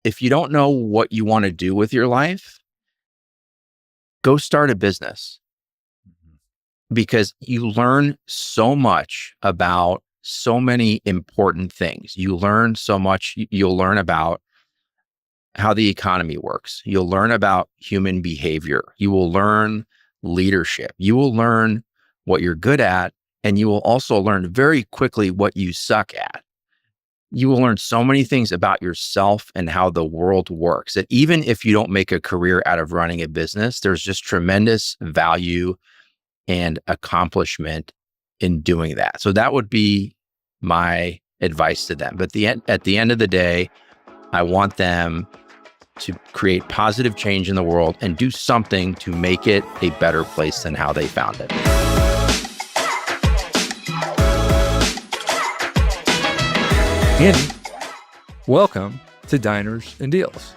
if you don't know what you want to do with your life, go start a business, because you learn so much about so many important things. You learn so much. You'll learn about how the economy works. You'll learn about human behavior. You will learn leadership. You will learn what you're good at, and you will also learn very quickly what you suck at. You will learn so many things about yourself and how the world works that even if you don't make a career out of running a business, there's just tremendous value and accomplishment in doing that. So that would be my advice to them. But at the end of the day, I want them to create positive change in the world and do something to make it a better place than how they found it. Andy, welcome to Diners and Deals.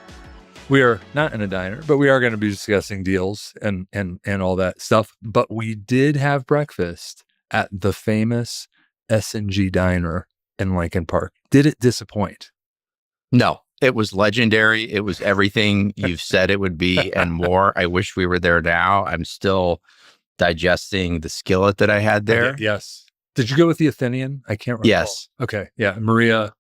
We are not in a diner, but we are going to be discussing deals and all that stuff. But we did have breakfast at the famous S&G Diner in Lincoln Park. Did it disappoint? No, it was legendary. It was everything you've said it would be and more. I wish we were there now. I'm still digesting the skillet that I had there. Okay, yes. Did you go with the Athenian? I can't remember. Yes. Okay. Yeah. Maria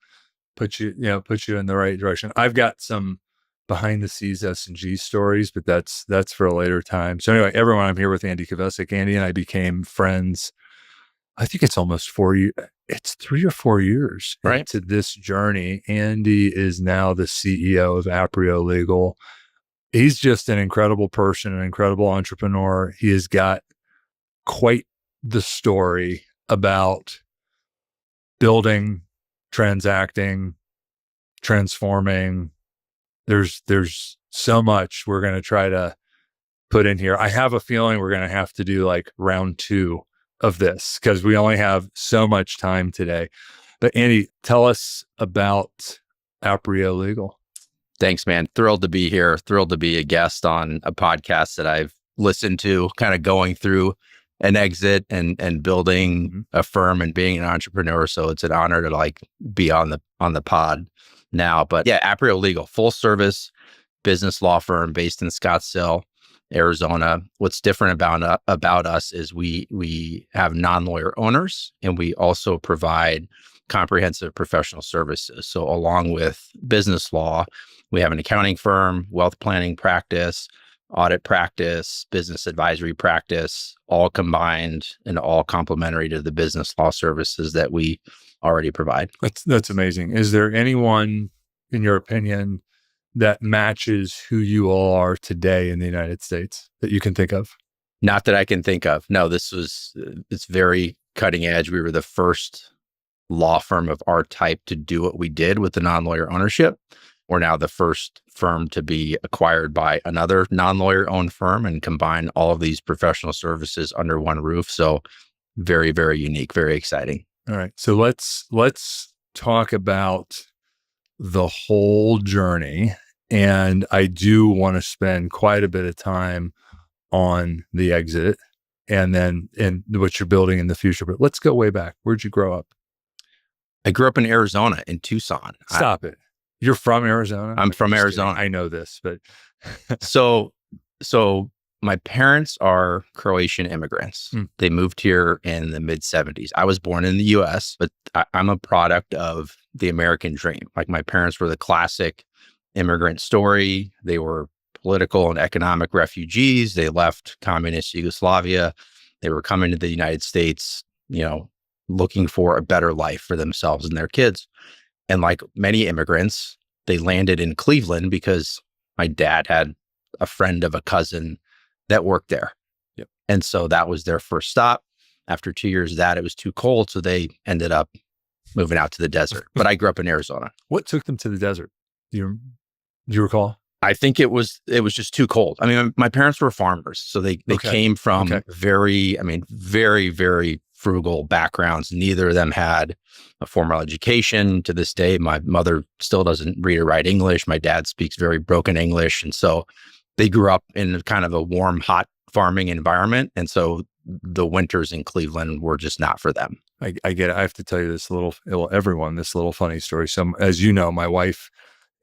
put you in the right direction. I've got some behind the scenes S&G stories, but that's for a later time. So anyway, everyone, I'm here with Andy Kvesic. Andy and I became friends. I think it's almost 4 years. It's 3 or 4 years into this journey. Andy is now the CEO of Aprio Legal. He's just an incredible person, an incredible entrepreneur. He has got quite the story about building, transacting, transforming. There's so much we're going to try to put in here. I have a feeling we're going to have to do like round 2 of this because we only have so much time today. But Andy, tell us about Aprio Legal. Thanks, man. Thrilled to be here. Thrilled to be a guest on a podcast that I've listened to, kind of going through an exit and building a firm and being an entrepreneur. So it's an honor to like be on the pod now. But yeah, Aprio Legal, full service business law firm based in Scottsdale, Arizona. What's different about us is we have non-lawyer owners, and we also provide comprehensive professional services. So along with business law, we have an accounting firm, wealth planning practice, audit practice, business advisory practice, all combined and all complementary to the business law services that we already provide. That's amazing. Is there anyone, in your opinion, that matches who you all are today in the United States that you can think of? Not that I can think of. No, it's very cutting edge. We were the first law firm of our type to do what we did with the non-lawyer ownership. We're now the first firm to be acquired by another non-lawyer owned firm and combine all of these professional services under one roof. So very, very unique, very exciting. All right. So let's talk about the whole journey. And I do want to spend quite a bit of time on the exit and what you're building in the future. But let's go way back. Where'd you grow up? I grew up in Arizona, in Tucson. Stop it. You're from Arizona? I'm from Arizona. I know this, but so my parents are Croatian immigrants. They moved here in the mid 70s. I was born in the US, but I'm a product of the American dream. Like my parents were the classic immigrant story. They were political and economic refugees. They left communist Yugoslavia. They were coming to the United States, looking for a better life for themselves and their kids. And like many immigrants, they landed in Cleveland because my dad had a friend of a cousin that worked there. Yep. And so that was their first stop. After 2 years of that, it was too cold. So they ended up moving out to the desert. But I grew up in Arizona. What took them to the desert? Do you recall? I think it was just too cold. I mean, my parents were farmers. So they came from very, very frugal backgrounds. Neither of them had a formal education. To this day, my mother still doesn't read or write English. My dad speaks very broken English. And so they grew up in kind of a warm, hot farming environment. And so the winters in Cleveland were just not for them. I get it. I have to tell you this little funny story. So as you know, my wife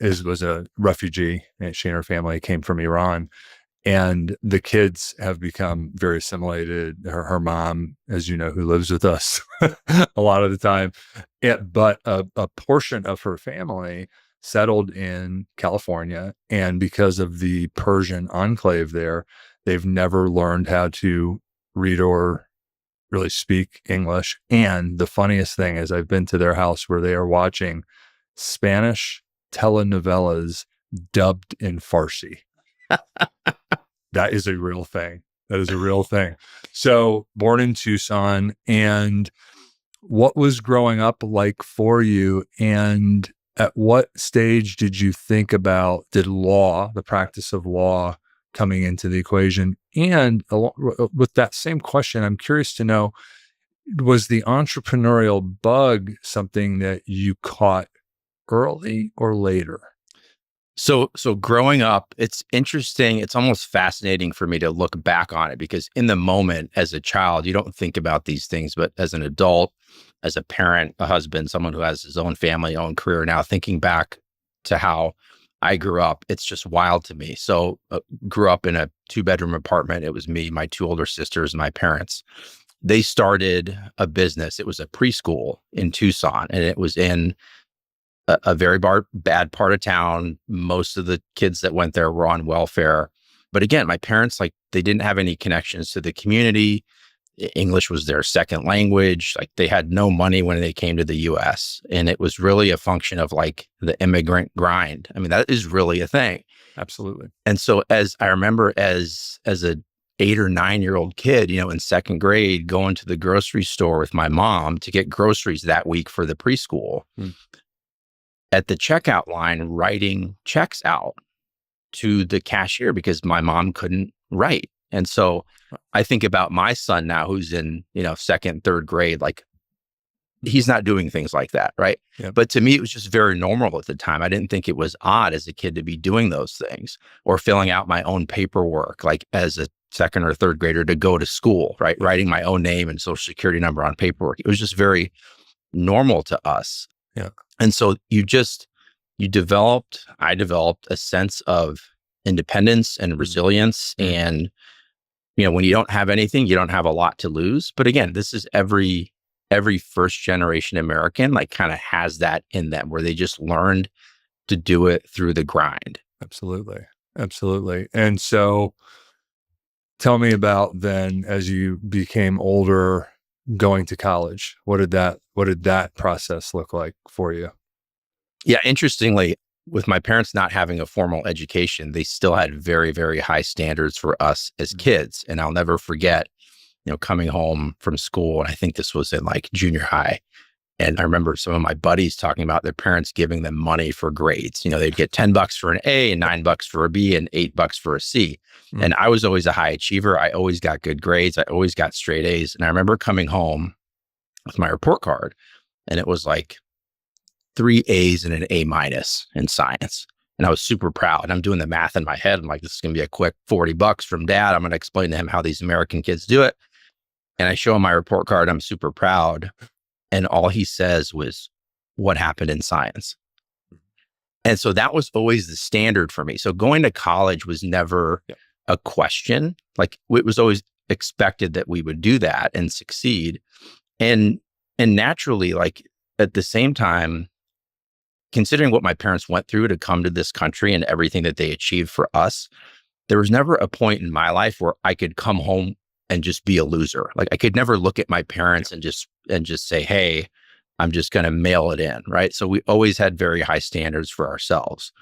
was a refugee, and she and her family came from Iran. And the kids have become very assimilated. Her mom, as you know, who lives with us a lot of the time. But a portion of her family settled in California. And because of the Persian enclave there, they've never learned how to read or really speak English. And the funniest thing is I've been to their house where they are watching Spanish telenovelas dubbed in Farsi. That is a real thing. That is a real thing. So born in Tucson, and what was growing up like for you? And at what stage did you think about, did law, the practice of law, coming into the equation? And with that same question, I'm curious to know, was the entrepreneurial bug something that you caught early or later? So growing up, it's interesting. It's almost fascinating for me to look back on it, because in the moment as a child, you don't think about these things, but as an adult, as a parent, a husband, someone who has his own family, own career, now thinking back to how I grew up, it's just wild to me. So grew up in a 2-bedroom apartment. It was me, my 2 older sisters, and my parents. They started a business. It was a preschool in Tucson, and it was in a very bad part of town. Most of the kids that went there were on welfare. But again, my parents, like, they didn't have any connections to the community. English was their second language. Like, they had no money when they came to the US. And it was really a function of like the immigrant grind. I mean, that is really a thing. Absolutely. And so as I remember as a 8 or 9-year-old kid, in 2nd grade, going to the grocery store with my mom to get groceries that week for the preschool. At the checkout line, writing checks out to the cashier because my mom couldn't write. And so I think about my son now, who's in, 2nd, 3rd grade, like, he's not doing things like that. Right. Yep. But to me, it was just very normal at the time. I didn't think it was odd as a kid to be doing those things, or filling out my own paperwork, like as a 2nd or 3rd grader to go to school, right? Writing my own name and social security number on paperwork. It was just very normal to us. Yeah. And so I developed a sense of independence and resilience. And, when you don't have anything, you don't have a lot to lose. But again, this is every first generation American, like, kind of has that in them, where they just learned to do it through the grind. Absolutely. Absolutely. And so tell me about then, as you became older, going to college. What did that process look like for you? Yeah, interestingly, with my parents not having a formal education, they still had very, very high standards for us as kids. And I'll never forget, coming home from school, and I think this was in like junior high. And I remember some of my buddies talking about their parents giving them money for grades. They'd get $10 for an A and $9 for a B and $8 for a C. And I was always a high achiever. I always got good grades. I always got straight A's. And I remember coming home with my report card, and it was like 3 A's and an A- in science. And I was super proud. And I'm doing the math in my head. I'm like, this is going to be a quick $40 from dad. I'm going to explain to him how these American kids do it. And I show him my report card. I'm super proud. And all he says was, what happened in science? And so that was always the standard for me. So going to college was never a question. Like, it was always expected that we would do that and succeed. And naturally, like, at the same time, considering what my parents went through to come to this country and everything that they achieved for us, there was never a point in my life where I could come home and just be a loser. Like, I could never look at my parents and just say, hey, I'm just going to mail it in. Right. So we always had very high standards for ourselves.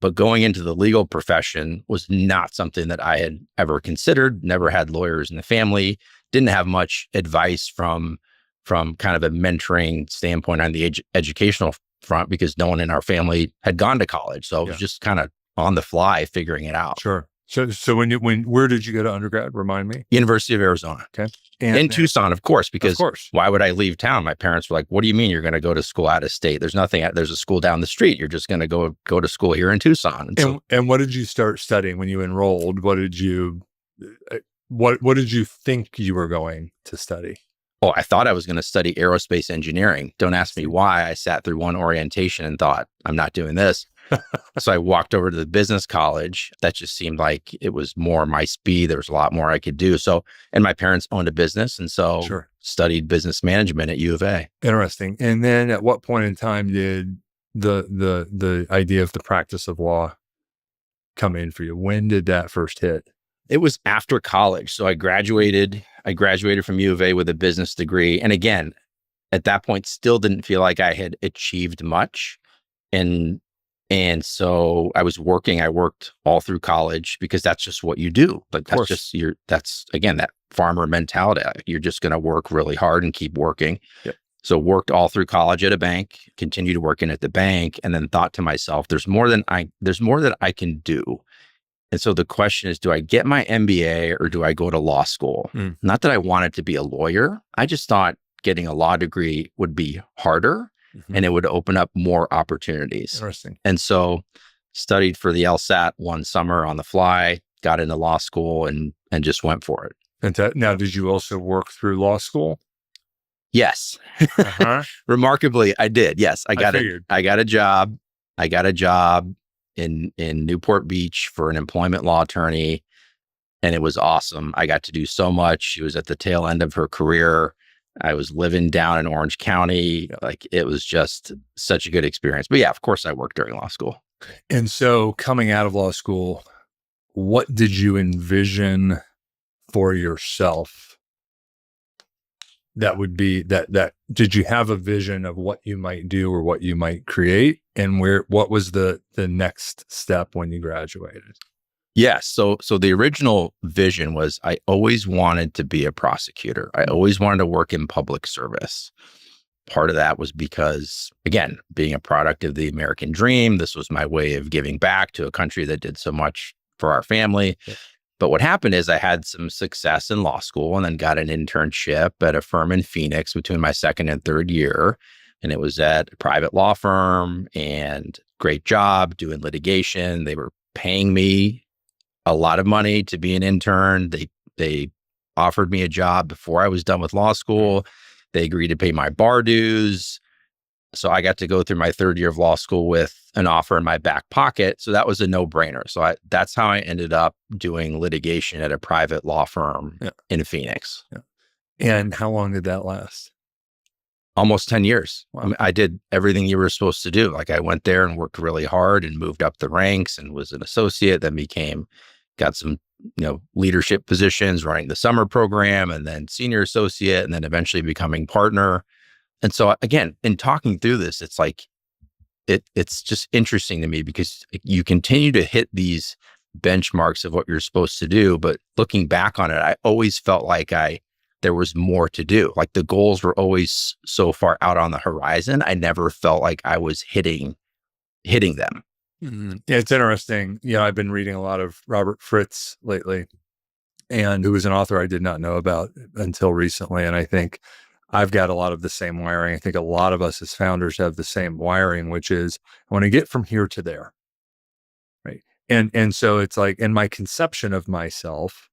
But going into the legal profession was not something that I had ever considered. Never had lawyers in the family. Didn't have much advice from kind of a mentoring standpoint on the educational front, because no one in our family had gone to college. So it was just kind of on the fly figuring it out. Sure. So where did you go to undergrad? Remind me. University of Arizona. Okay. In Tucson, of course, because of course. Why would I leave town? My parents were like, what do you mean you're going to go to school out of state? There's a school down the street. You're just going to go to school here in Tucson. And what did you start studying when you enrolled? What did you think you were going to study? Oh, I thought I was going to study aerospace engineering. Don't ask me why. I sat through one orientation and thought, I'm not doing this. So I walked over to the business college. That just seemed like it was more my speed. There was a lot more I could do. So, and my parents owned a business. And so Sure. studied business management at U of A. Interesting. And then at what point in time did the idea of the practice of law come in for you? When did that first hit? It was after college. So I graduated from U of A with a business degree. And again, at that point, still didn't feel like I had achieved much. And so I was working. I worked all through college because that's just what you do. But that's just that's again, that farmer mentality. You're just going to work really hard and keep working. Yep. So worked all through college at a bank, continued working at the bank, and then thought to myself, there's more that I can do. And so the question is, do I get my MBA or do I go to law school? Not that I wanted to be a lawyer. I just thought getting a law degree would be harder. And it would open up more opportunities. Interesting. And so studied for the LSAT one summer on the fly, got into law school and just went for it. And now, did you also work through law school? Yes. Remarkably, I did. Yes. I got a job. I got a job in Newport Beach for an employment law attorney. And it was awesome. I got to do so much. She was at the tail end of her career. I was living down in Orange County. Like, it was just such a good experience. But yeah, of course I worked during law school. And so coming out of law school, what did you envision for yourself? That would be that did you have a vision of what you might do or what you might create? And what was the next step when you graduated? Yes. So the original vision was I always wanted to be a prosecutor. I always wanted to work in public service. Part of that was because, again, being a product of the American dream, this was my way of giving back to a country that did so much for our family. Yeah. But what happened is I had some success in law school and then got an internship at a firm in Phoenix between my second and third year. And it was at a private law firm and great job doing litigation. They were paying me a lot of money to be an intern. They offered me a job before I was done with law school. They agreed to pay my bar dues. So I got to go through my third year of law school with an offer in my back pocket. So that was a no-brainer. So that's how I ended up doing litigation at a private law firm in Phoenix. Yeah. And how long did that last? Almost 10 years. Wow. I mean, I did everything you were supposed to do. Like, I went there and worked really hard and moved up the ranks and was an associate, then got some, leadership positions running the summer program and then senior associate and then eventually becoming partner. And so again, in talking through this, it's like, it's just interesting to me because you continue to hit these benchmarks of what you're supposed to do. But looking back on it, I always felt like there was more to do. Like, the goals were always so far out on the horizon. I never felt like I was hitting them. Mm-hmm. Yeah, it's interesting. I've been reading a lot of Robert Fritz lately, and who was an author I did not know about until recently. And I think I've got a lot of the same wiring. I think a lot of us as founders have the same wiring, which is I want to get from here to there. Right. And so it's like, in my conception of myself,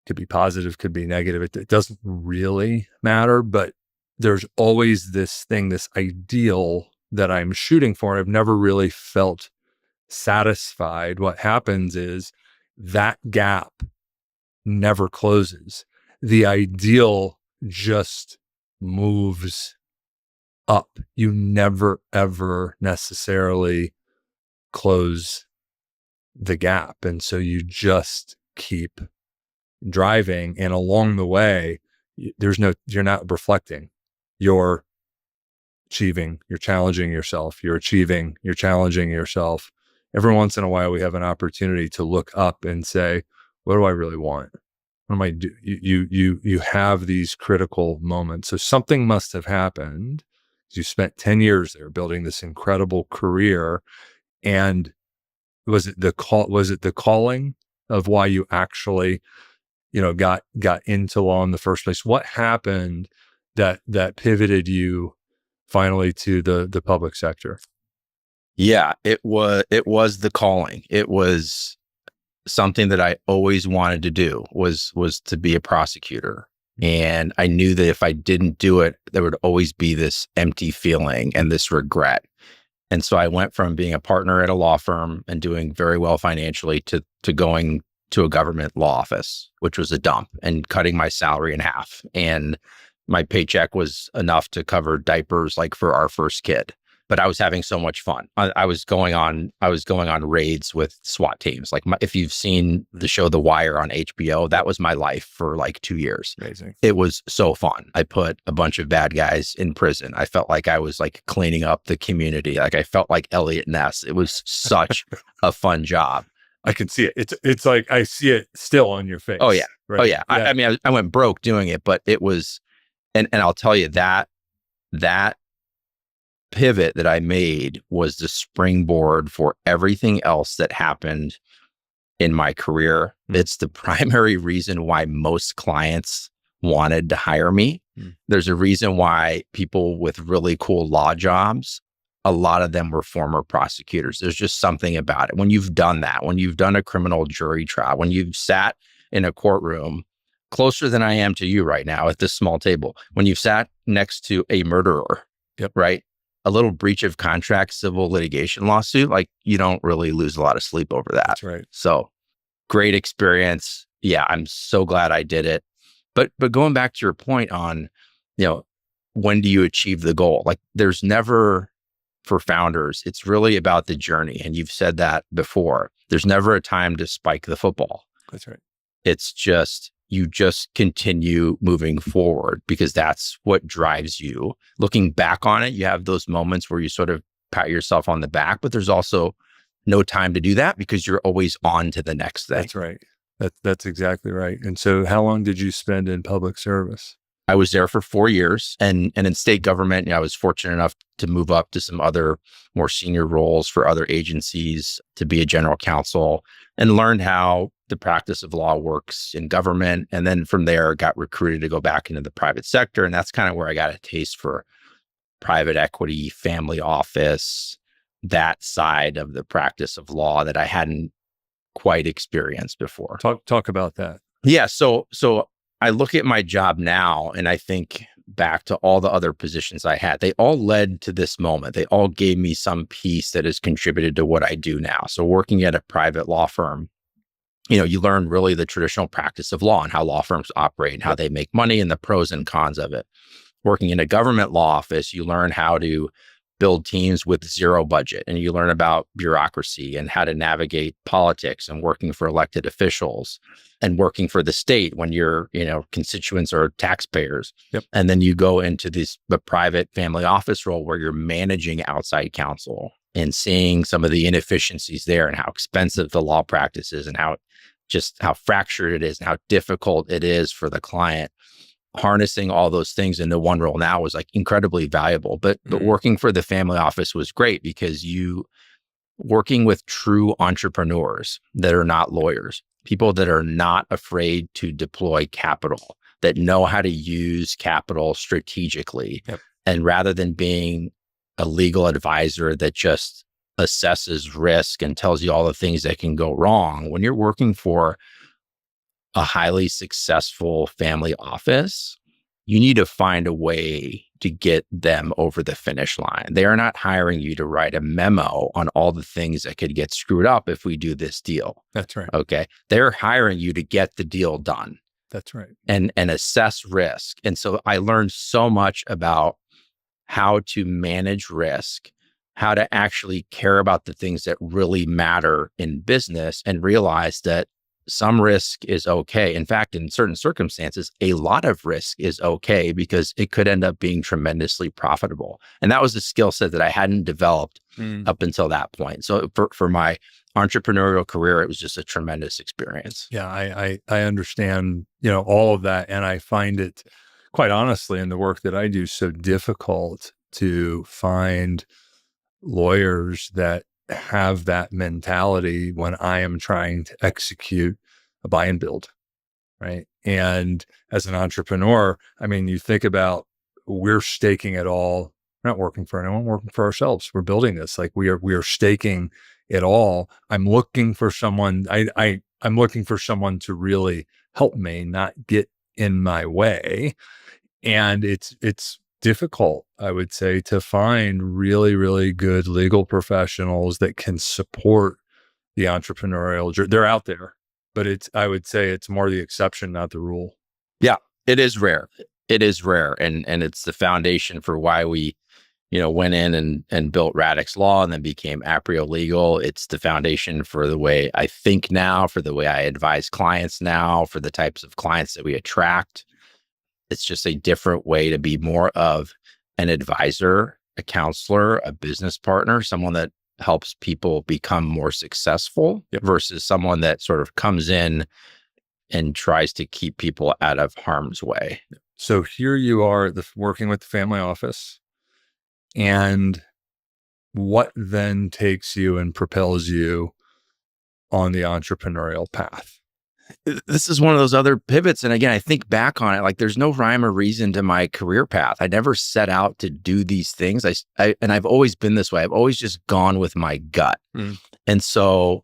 could be positive, could be negative. It doesn't really matter, but there's always this thing, this ideal that I'm shooting for. I've never really felt satisfied. What happens is that gap never closes. The ideal just moves up. You never, ever necessarily close the gap. And so you just keep driving. And along the way, you're not reflecting. You're achieving, you're challenging yourself, you're achieving, you're challenging yourself. Every once in a while, we have an opportunity to look up and say, what do I really want? What am I do? You have these critical moments. So something must have happened. You spent 10 years there building this incredible career. And was it the calling of why you actually, got into law in the first place? What happened that pivoted you finally to the public sector? Yeah, it was the calling. It was something that I always wanted to do was to be a prosecutor. And I knew that if I didn't do it, there would always be this empty feeling and this regret. And so I went from being a partner at a law firm and doing very well financially to going to a government law office, which was a dump, and cutting my salary in half. And my paycheck was enough to cover diapers like for our first kid. But I was having so much fun. I was going on raids with SWAT teams. Like if you've seen the show The Wire on HBO, that was my life for like 2 years. Amazing. It was so fun. I put a bunch of bad guys in prison. I felt like I was like cleaning up the community. Like I felt like Elliot Ness. It was such a fun job. I can see it. It's like I see it still on your face. Oh yeah. Right? Oh yeah. I mean, I went broke doing it, but it was, and I'll tell you that pivot that I made was the springboard for everything else that happened in my career. It's the primary reason why most clients wanted to hire me. There's a reason why people with really cool law jobs, a lot of them were former prosecutors. There's just something about it. When you've done that, when you've done a criminal jury trial, when you've sat in a courtroom closer than I am to you right now at this small table, when you've sat next to a murderer, right? A little breach of contract civil litigation lawsuit, like you don't really lose a lot of sleep over that. That's right. So great experience. Yeah, I'm so glad I did it. But going back to your point on, when do you achieve the goal? Like there's never, for founders, it's really about the journey. And you've said that before. There's never a time to spike the football. That's right. It's just, you just continue moving forward because that's what drives you. Looking back on it, you have those moments where you sort of pat yourself on the back, but there's also no time to do that because you're always on to the next thing. That's right. That's exactly right. And so how long did you spend in public service? I was there for 4 years, and in state government, I was fortunate enough to move up to some other more senior roles for other agencies, to be a general counsel, and learned how the practice of law works in government. And then from there, got recruited to go back into the private sector. And that's kind of where I got a taste for private equity, family office, that side of the practice of law that I hadn't quite experienced before. Talk about that. Yeah. So I look at my job now and I think back to all the other positions I had. They all led to this moment. They all gave me some piece that has contributed to what I do now. So working at a private law firm, you learn really the traditional practice of law and how law firms operate and how they make money and the pros and cons of it. Working in a government law office, you learn how to build teams with zero budget, and you learn about bureaucracy and how to navigate politics and working for elected officials and working for the state when your constituents are taxpayers. And then you go into the private family office role where you're managing outside counsel and seeing some of the inefficiencies there and how expensive the law practice is and how fractured it is and how difficult it is for the client. Harnessing all those things into one role now was like incredibly valuable. But working for the family office was great because working with true entrepreneurs that are not lawyers, people that are not afraid to deploy capital, that know how to use capital strategically. And rather than being a legal advisor that just assesses risk and tells you all the things that can go wrong, when you're working for a highly successful family office, you need to find a way to get them over the finish line. They are not hiring you to write a memo on all the things that could get screwed up if we do this deal. That's right. Okay. They're hiring you to get the deal done. That's right. And assess risk. And so I learned so much about how to manage risk, how to actually care about the things that really matter in business, and realize that some risk is okay. In fact, in certain circumstances, a lot of risk is okay because it could end up being tremendously profitable. And that was a skill set that I hadn't developed up until that point. So for my entrepreneurial career, it was just a tremendous experience. Yeah, I understand, all of that. And I find it, quite honestly, in the work that I do, so difficult to find lawyers that have that mentality when I am trying to execute a buy and build, right? And as an entrepreneur, you think about, we're staking it all. We're not working for anyone, we're working for ourselves. We're building this. Like we are staking it all. I'm looking for someone. I'm looking for someone to really help me, not get in my way. And it's difficult, I would say, to find really, really good legal professionals that can support the entrepreneurial journey. They're out there, but I would say it's more the exception, not the rule. Yeah, it is rare. It is rare. And it's the foundation for why we, went in and built Radix Law and then became Aprio Legal. It's the foundation for the way I think now, for the way I advise clients now, for the types of clients that we attract. It's just a different way to be more of an advisor, a counselor, a business partner, someone that helps people become more successful versus someone that sort of comes in and tries to keep people out of harm's way. So here you are working with the family office. And what then takes you and propels you on the entrepreneurial path? This is one of those other pivots. And again, I think back on it, like there's no rhyme or reason to my career path. I never set out to do these things. And I've always been this way. I've always just gone with my gut. And so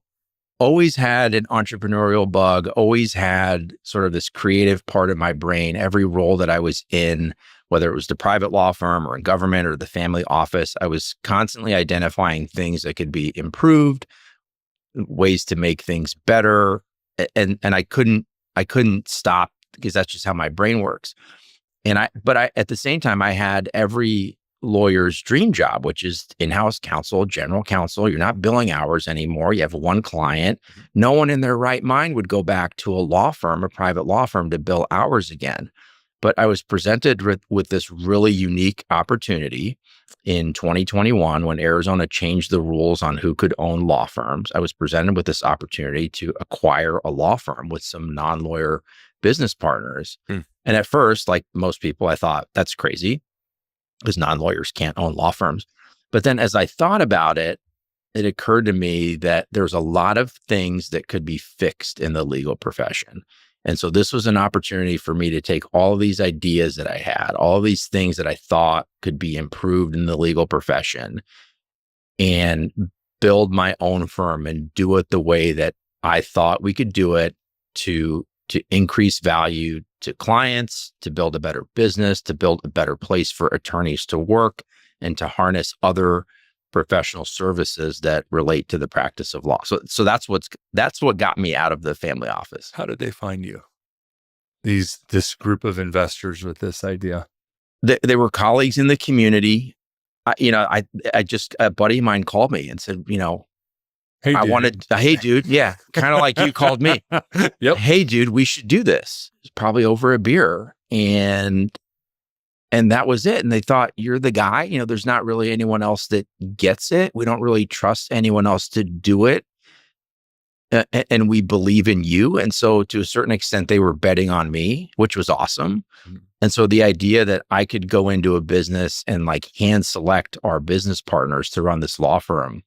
always had an entrepreneurial bug, always had sort of this creative part of my brain. Every role that I was in, whether it was the private law firm or in government or the family office, I was constantly identifying things that could be improved, ways to make things better. And I couldn't stop because that's just how my brain works. But at the same time, I had every lawyer's dream job, which is in-house counsel, general counsel. You're not billing hours anymore. You have one client. No one in their right mind would go back to a law firm, a private law firm, to bill hours again. But I was presented with this really unique opportunity in 2021 when Arizona changed the rules on who could own law firms. I was presented with this opportunity to acquire a law firm with some non-lawyer business partners. And at first, like most people, I thought that's crazy because non-lawyers can't own law firms. But then as I thought about it, it occurred to me that there's a lot of things that could be fixed in the legal profession. And so this was an opportunity for me to take all of these ideas that I had, all of these things that I thought could be improved in the legal profession, and build my own firm and do it the way that I thought we could do it to increase value to clients, to build a better business, to build a better place for attorneys to work, and to harness other professional services that relate to the practice of law. So that's what got me out of the family office. How did they find you? This group of investors with this idea? They were colleagues in the community. I just, a buddy of mine called me and said, hey, I wanted, hey dude, yeah, kind of like you called me. Yep. Hey dude, we should do this. It's probably over a beer. And that was it. And they thought, you're the guy, there's not really anyone else that gets it. We don't really trust anyone else to do it. And we believe in you. And so to a certain extent, they were betting on me, which was awesome. And so the idea that I could go into a business and like hand select our business partners to run this law firm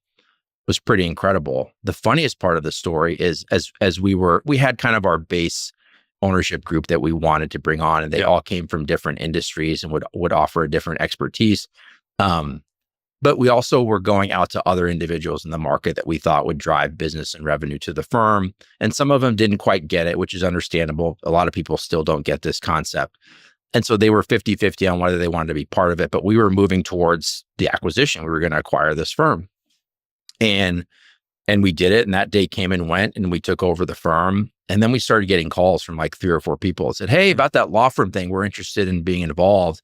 was pretty incredible. The funniest part of the story is as we had kind of our base ownership group that we wanted to bring on, and they all came from different industries and would offer a different expertise. But we also were going out to other individuals in the market that we thought would drive business and revenue to the firm. And some of them didn't quite get it, which is understandable. A lot of people still don't get this concept. And so they were 50-50 on whether they wanted to be part of it, but we were moving towards the acquisition. We were going to acquire this firm. And we did it. And that day came and went, and we took over the firm. And then we started getting calls from like 3 or 4 people that said, hey, about that law firm thing, we're interested in being involved.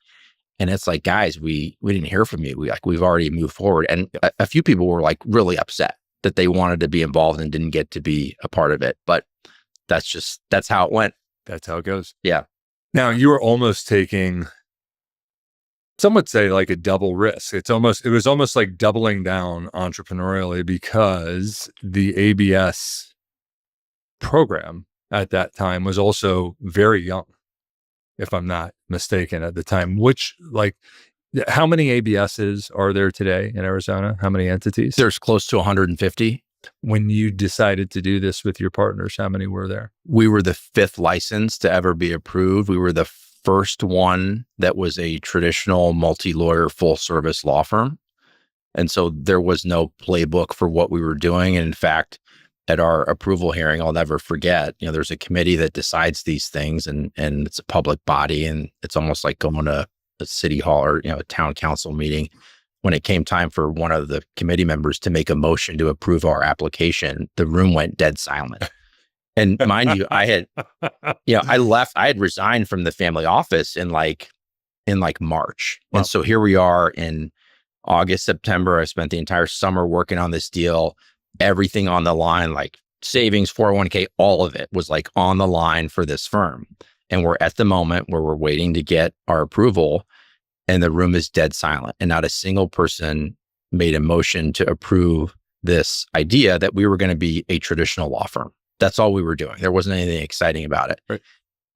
And it's like, guys, we didn't hear from you. We've already moved forward. And a few people were like really upset that they wanted to be involved and didn't get to be a part of it. But that's how it went. That's how it goes. Yeah. Now you were almost taking, some would say, like a double risk. It was almost like doubling down entrepreneurially, because the ABS program at that time was also very young, if I'm not mistaken at the time. Which, like, how many ABSs are there today in Arizona? How many entities? There's close to 150. When you decided to do this with your partners, how many were there? We were the 5th license to ever be approved. We were the first one that was a traditional multi-lawyer full service law firm. And so there was no playbook for what we were doing. And in fact, at our approval hearing, I'll never forget, there's a committee that decides these things, and it's a public body, and it's almost like going to a city hall or, a town council meeting, when it came time for one of the committee members to make a motion to approve our application, the room went dead silent. And mind you, I had resigned from the family office in March. Wow. And so here we are in August, September. I spent the entire summer working on this deal, everything on the line, like savings, 401k, all of it was like on the line for this firm. And we're at the moment where we're waiting to get our approval, and the room is dead silent. And not a single person made a motion to approve this idea that we were going to be a traditional law firm. That's all we were doing. There wasn't anything exciting about it. Right.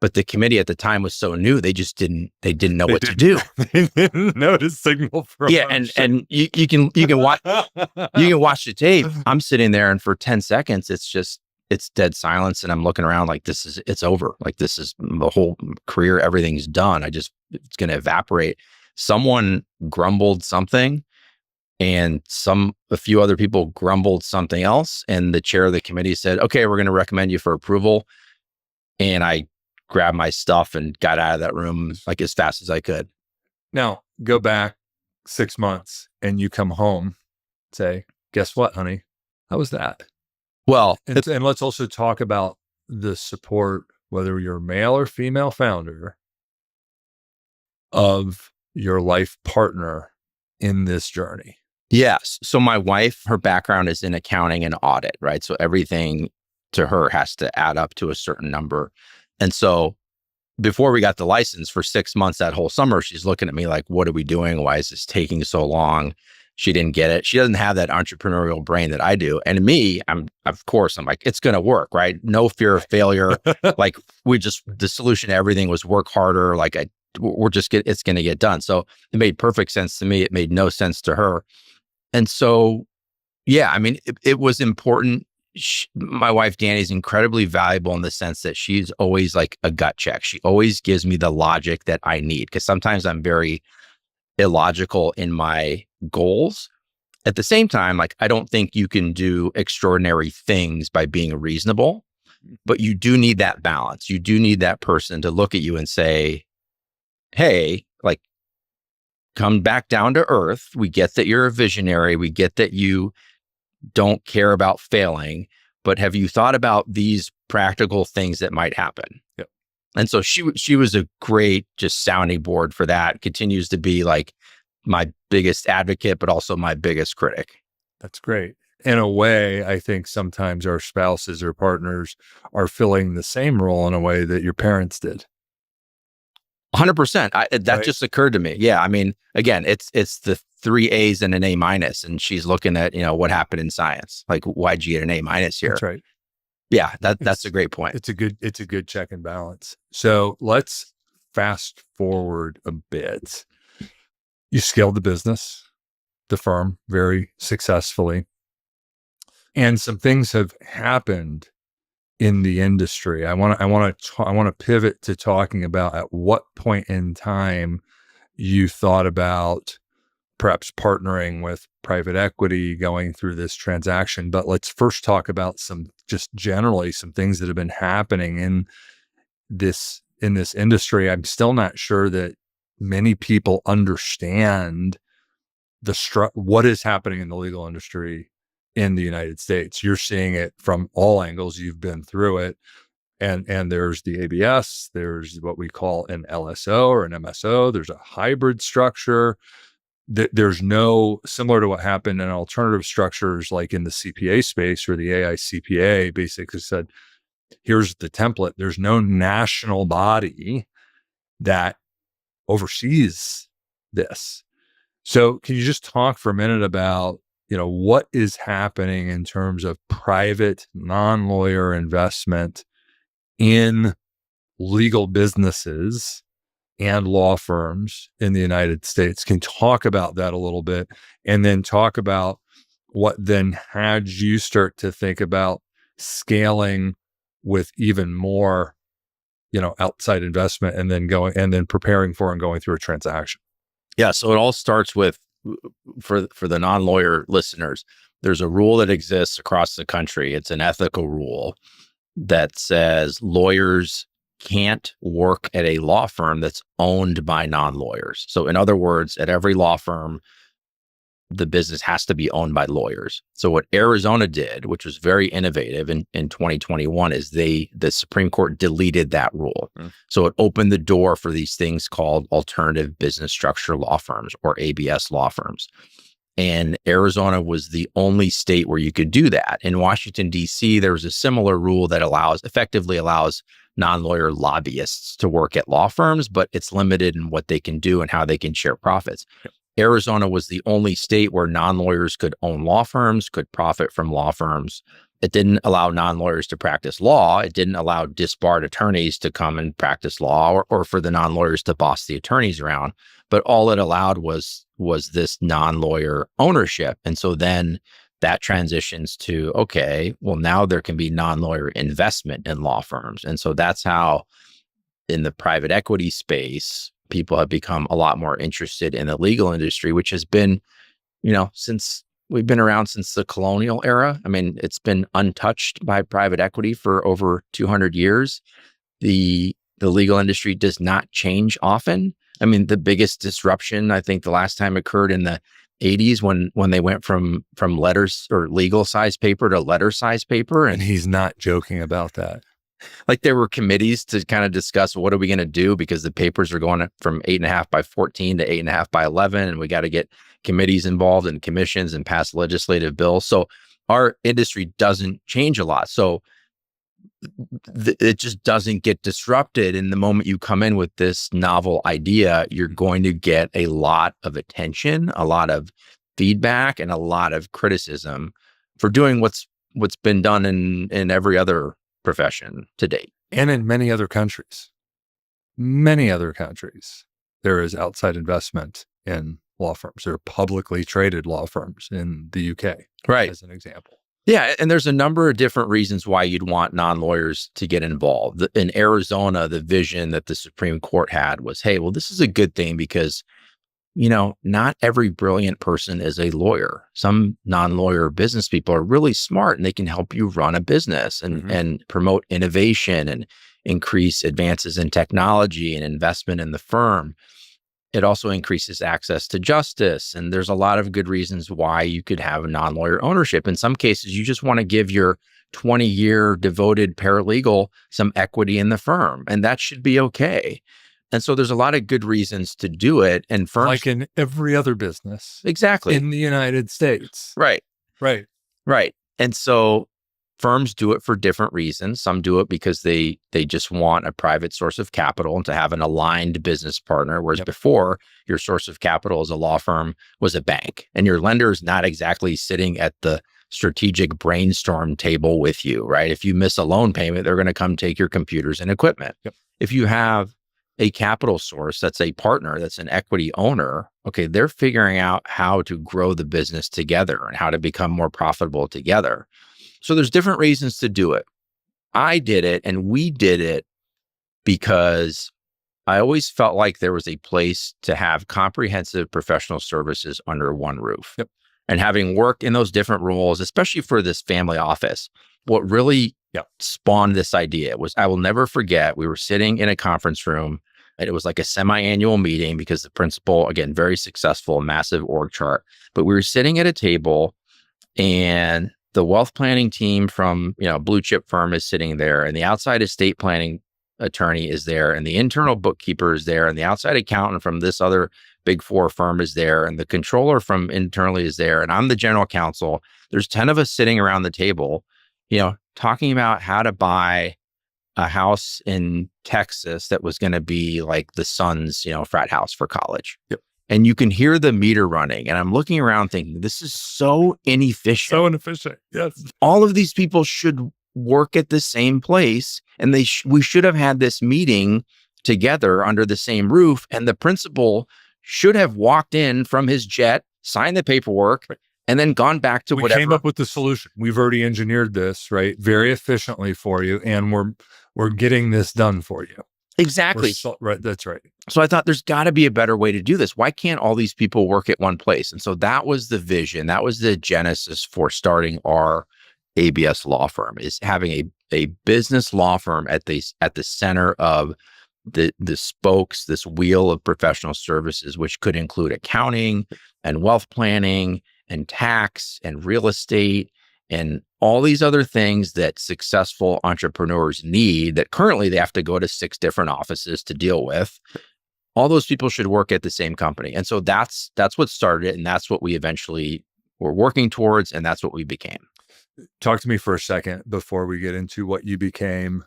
But the committee at the time was so new, they didn't know what to do. They didn't know to signal for and you can watch the tape. I'm sitting there, and for 10 seconds, it's dead silence, and I'm looking around like it's over. Like, this is the whole career, everything's done. It's going to evaporate. Someone grumbled something, and a few other people grumbled something else, and the chair of the committee said, "Okay, we're going to recommend you for approval." And I grabbed my stuff and got out of that room like as fast as I could. Now, go back 6 months and you come home, say, "Guess what, honey? How was that?" Well, and let's also talk about the support, whether you're male or female founder, of your life partner in this journey. Yes. So my wife, her background is in accounting and audit, right? So everything to her has to add up to a certain number. And so before we got the license for 6 months, that whole summer, she's looking at me like, "What are we doing? Why is this taking so long?" She didn't get it. She doesn't have that entrepreneurial brain that I do. And me, I'm like, it's going to work, right? No fear of failure. Like, the solution to everything was work harder. Like, it's going to get done. So it made perfect sense to me. It made no sense to her. And so, yeah, I mean, it was important. My wife, Danny, is incredibly valuable in the sense that she's always like a gut check. She always gives me the logic that I need, because sometimes I'm very illogical in my goals. At the same time, like, I don't think you can do extraordinary things by being reasonable, but you do need that balance. You do need that person to look at you and say, "Hey, like, come back down to earth. We get that you're a visionary. We get that you don't care about failing, but have you thought about these practical things that might happen?" Yep. And so she was a great just sounding board for that. Continues to be like my biggest advocate, but also my biggest critic. That's great. In a way, I think sometimes our spouses or partners are filling the same role in a way that your parents did. 100%. That Right. just occurred to me. Yeah. I mean, again, it's the 3 A's and an A minus, and she's looking at, what happened in science. Like, why'd you get an A minus here? That's right. Yeah, that's a great point. It's a good check and balance. So let's fast forward a bit. You scaled the business, the firm, very successfully, and some things have happened in the industry. I want to pivot to talking about at what point in time you thought about perhaps partnering with private equity, going through this transaction. But let's first talk about some things that have been happening in this industry. I'm still not sure that many people understand what is happening in the legal industry in the United States. You're seeing it from all angles. You've been through it. And there's the ABS, there's what we call an LSO or an MSO, there's a hybrid structure. There's no, similar to what happened in alternative structures like in the CPA space, or the AICPA basically said, here's the template. There's no national body that oversees this. So can you just talk for a minute about, what is happening in terms of private non-lawyer investment in legal businesses and law firms in the United States? Can you talk about that a little bit, and then talk about what then had you start to think about scaling with even more, outside investment, and then preparing for and going through a transaction? Yeah. So it all starts with, for the non-lawyer listeners, there's a rule that exists across the country. It's an ethical rule that says lawyers can't work at a law firm that's owned by non-lawyers. So in other words, at every law firm, the business has to be owned by lawyers. So what Arizona did, which was very innovative in 2021, is the Supreme Court deleted that rule. So it opened the door for these things called alternative business structure law firms, or ABS law firms. And Arizona was the only state where you could do that. In Washington, D.C., there was a similar rule that effectively allows non-lawyer lobbyists to work at law firms, but it's limited in what they can do and how they can share profits. Arizona was the only state where non-lawyers could own law firms, could profit from law firms. It didn't allow non-lawyers to practice law. It didn't allow disbarred attorneys to come and practice law, or for the non-lawyers to boss the attorneys around. But all it allowed was this non-lawyer ownership. And so then that transitions to, okay, well, now there can be non-lawyer investment in law firms. And so that's how, in the private equity space, people have become a lot more interested in the legal industry, which has been, since we've been around since the colonial era. I mean, it's been untouched by private equity for over 200 years. The legal industry does not change often. I mean, the biggest disruption, I think the last time occurred in the 80s when they went from letters or legal size paper to letter size paper. And he's not joking about that. Like, there were committees to kind of discuss what are we going to do, because the papers are going from 8.5 by 14 to 8.5 by 11. And we got to get committees involved and commissions and pass legislative bills. So our industry doesn't change a lot. So it just doesn't get disrupted. And the moment you come in with this novel idea, you're going to get a lot of attention, a lot of feedback, and a lot of criticism for doing what's been done in every other profession to date. And in many other countries, there is outside investment in law firms. There are publicly traded law firms in the UK, right, as an example. Yeah, and there's a number of different reasons why you'd want non-lawyers to get involved. In Arizona, the vision that the Supreme Court had was, hey, well, this is a good thing because, not every brilliant person is a lawyer. Some non-lawyer business people are really smart, and they can help you run a business and promote innovation and increase advances in technology and investment in the firm. It also increases access to justice. And there's a lot of good reasons why you could have a non-lawyer ownership. In some cases, you just want to give your 20-year devoted paralegal some equity in the firm, and that should be okay. And so there's a lot of good reasons to do it. And firms, like in every other business. Exactly. In the United States. Right. Right. Right. And so firms do it for different reasons. Some do it because they just want a private source of capital and to have an aligned business partner. Whereas before, your source of capital as a law firm was a bank, and your lender is not exactly sitting at the strategic brainstorm table with you, right? If you miss a loan payment, they're going to come take your computers and equipment. If you have a capital source that's a partner, that's an equity owner, okay, they're figuring out how to grow the business together and how to become more profitable together. So there's different reasons to do it. I did it, and we did it because I always felt like there was a place to have comprehensive professional services under one roof. And having worked in those different roles, especially for this family office, what really spawned this idea was, I will never forget, we were sitting in a conference room, and it was like a semi-annual meeting because the principal, again, very successful, massive org chart, but we were sitting at a table, and the wealth planning team from, blue chip firm is sitting there, and the outside estate planning attorney is there, and the internal bookkeeper is there, and the outside accountant from this other big four firm is there, and the controller from internally is there, and I'm the general counsel. There's 10 of us sitting around the table, talking about how to buy a house in Texas that was going to be like the son's, frat house for college. And you can hear the meter running. And I'm looking around thinking, this is so inefficient. So inefficient. Yes. All of these people should work at the same place. And we should have had this meeting together under the same roof. And the principal should have walked in from his jet, signed the paperwork, and then gone back to whatever. We came up with the solution. We've already engineered this, right? Very efficiently for you. And we're getting this done for you. Exactly. Right. That's right. So I thought there's got to be a better way to do this. Why can't all these people work at one place? And so that was the vision. That was the genesis for starting our ABS law firm, is having a business law firm at the center of the spokes, this wheel of professional services, which could include accounting and wealth planning and tax and real estate and all these other things that successful entrepreneurs need that currently they have to go to 6 different offices to deal with. All those people should work at the same company. And so that's what started it. And that's what we eventually were working towards. And that's what we became. Talk to me for a second before we get into what you became,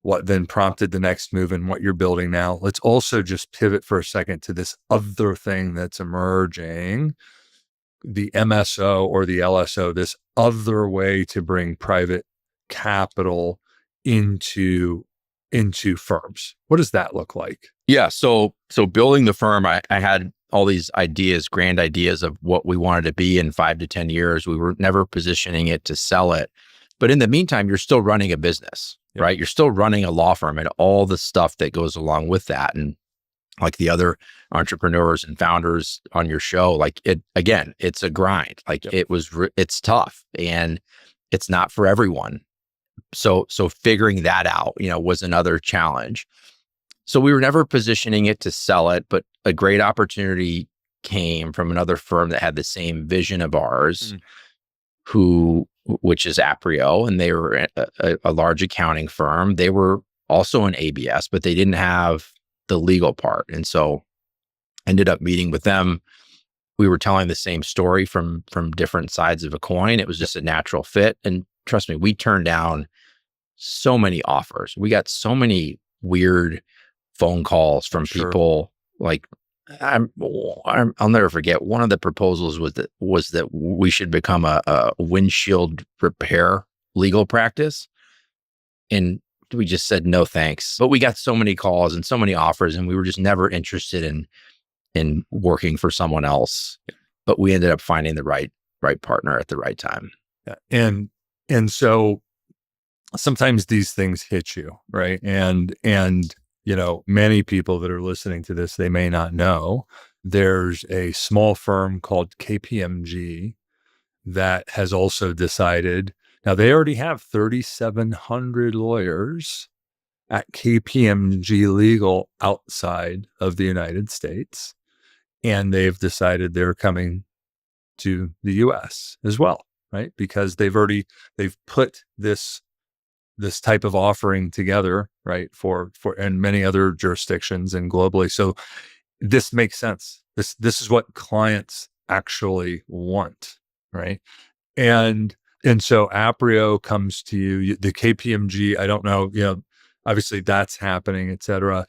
what then prompted the next move and what you're building now. Let's also just pivot for a second to this other thing that's emerging, the MSO or the LSO, this other way to bring private capital into firms. What does that look like? Yeah. So building the firm, I had all these ideas, grand ideas of what we wanted to be in 5 to 10 years. We were never positioning it to sell it. But in the meantime, you're still running a business, right? You're still running a law firm and all the stuff that goes along with that. And like the other entrepreneurs and founders on your show, like again, it's a grind. Like it's tough and it's not for everyone. So figuring that out, was another challenge. So we were never positioning it to sell it, but a great opportunity came from another firm that had the same vision of ours, which is Aprio, and they were a large accounting firm. They were also an ABS, but they didn't have the legal part. And so ended up meeting with them. We were telling the same story from different sides of a coin. It was just a natural fit. And trust me, we turned down so many offers. We got so many weird phone calls from people. Like I'll never forget. One of the proposals was that we should become a windshield repair legal practice, and we just said no thanks. But we got so many calls and so many offers, and we were just never interested in working for someone else. But we ended up finding the right partner at the right time. Yeah. And so sometimes these things hit you, right? And many people that are listening to this, they may not know, there's a small firm called KPMG that has also decided, now they already have 3,700 lawyers at KPMG Legal outside of the United States. And they've decided they're coming to the US as well, right? Because they've put this type of offering together, right? For and many other jurisdictions and globally. So this makes sense. This is what clients actually want, right? And so Aprio comes to you, the KPMG, I don't know, obviously that's happening, et cetera.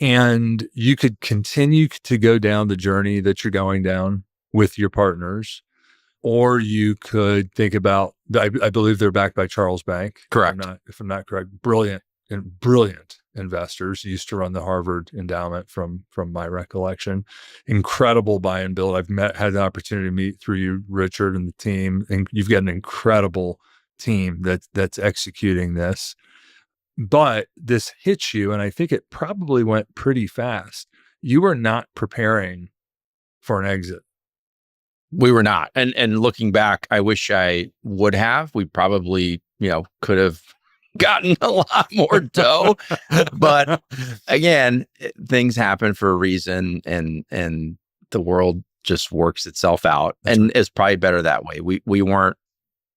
And you could continue to go down the journey that you're going down with your partners, or you could think about, I believe they're backed by Charles Bank. Correct. If I'm not correct, brilliant investors. Used to run the Harvard endowment from my recollection. Incredible buy and build. I've had the opportunity to meet through you, Richard, and the team. And you've got an incredible team that's executing this. But this hits you, and I think it probably went pretty fast. You were not preparing for an exit. We were not. And looking back, I wish I would have. We probably, could have gotten a lot more dough. But again, things happen for a reason, and the world just works itself out. That's and right. It's probably better that way. We weren't